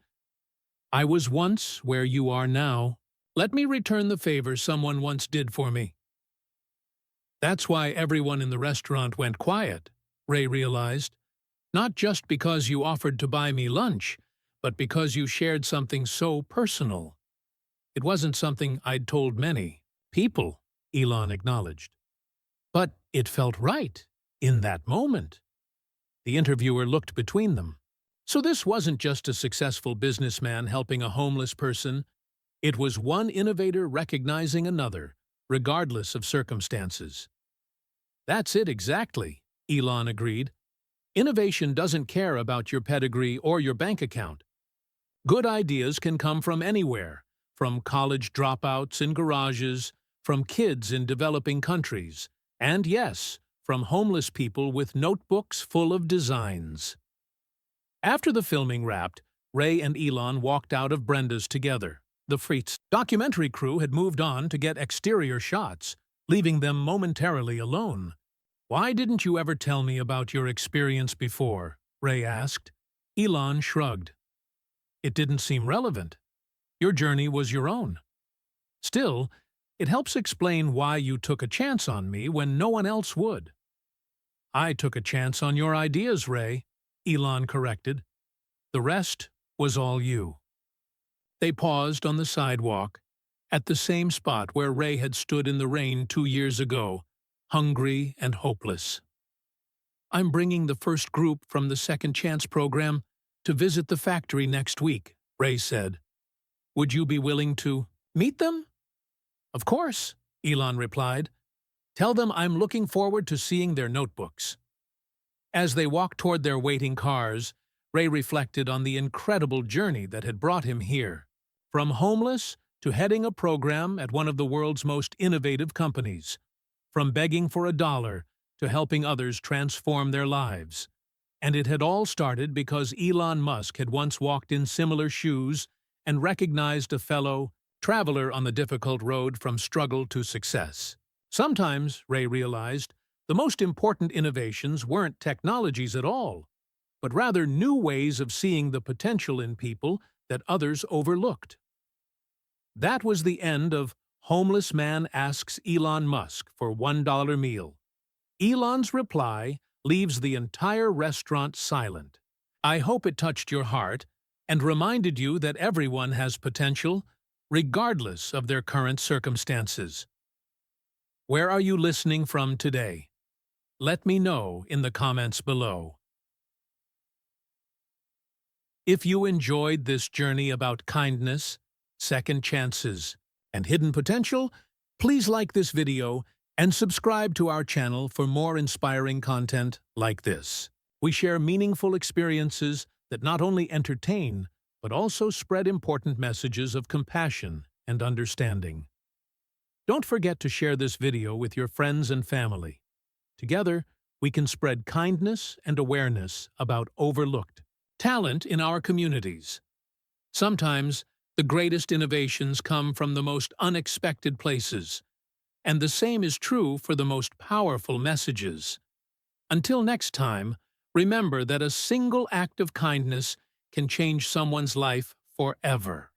I was once where you are now. Let me return the favor someone once did for me. That's why everyone in the restaurant went quiet, Ray realized. Not just because you offered to buy me lunch, but because you shared something so personal. It wasn't something I'd told many people, Elon acknowledged. But it felt right, in that moment. The interviewer looked between them. So this wasn't just a successful businessman helping a homeless person. It was one innovator recognizing another, regardless of circumstances. That's it exactly, Elon agreed. Innovation doesn't care about your pedigree or your bank account. Good ideas can come from anywhere, from college dropouts in garages, from kids in developing countries, and yes, from homeless people with notebooks full of designs. After the filming wrapped, Ray and Elon walked out of Brenda's together. The Freaks documentary crew had moved on to get exterior shots, leaving them momentarily alone. Why didn't you ever tell me about your experience before? Ray asked. Elon shrugged. It didn't seem relevant. Your journey was your own. Still, it helps explain why you took a chance on me when no one else would. I took a chance on your ideas, Ray, Elon corrected. The rest was all you. They paused on the sidewalk, at the same spot where Ray had stood in the rain 2 years ago, hungry and hopeless. I'm bringing the first group from the Second Chance program to visit the factory next week, Ray said. Would you be willing to meet them? Of course, Elon replied. Tell them I'm looking forward to seeing their notebooks. As they walked toward their waiting cars, Ray reflected on the incredible journey that had brought him here. From homeless to heading a program at one of the world's most innovative companies. From begging for $1 to helping others transform their lives. And it had all started because Elon Musk had once walked in similar shoes and recognized a fellow traveler on the difficult road from struggle to success. Sometimes, Ray realized, the most important innovations weren't technologies at all. but rather new ways of seeing the potential in people that others overlooked. That was the end of Homeless Man Asks Elon Musk for $1 Meal. Elon's reply leaves the entire restaurant silent. I hope it touched your heart and reminded you that everyone has potential, regardless of their current circumstances. Where are you listening from today? Let me know in the comments below. If you enjoyed this journey about kindness, second chances, and hidden potential, please like this video and subscribe to our channel for more inspiring content like this. We share meaningful experiences that not only entertain, but also spread important messages of compassion and understanding. Don't forget to share this video with your friends and family. Together, we can spread kindness and awareness about overlooked talent in our communities. Sometimes, the greatest innovations come from the most unexpected places, and the same is true for the most powerful messages. Until next time, remember that a single act of kindness can change someone's life forever.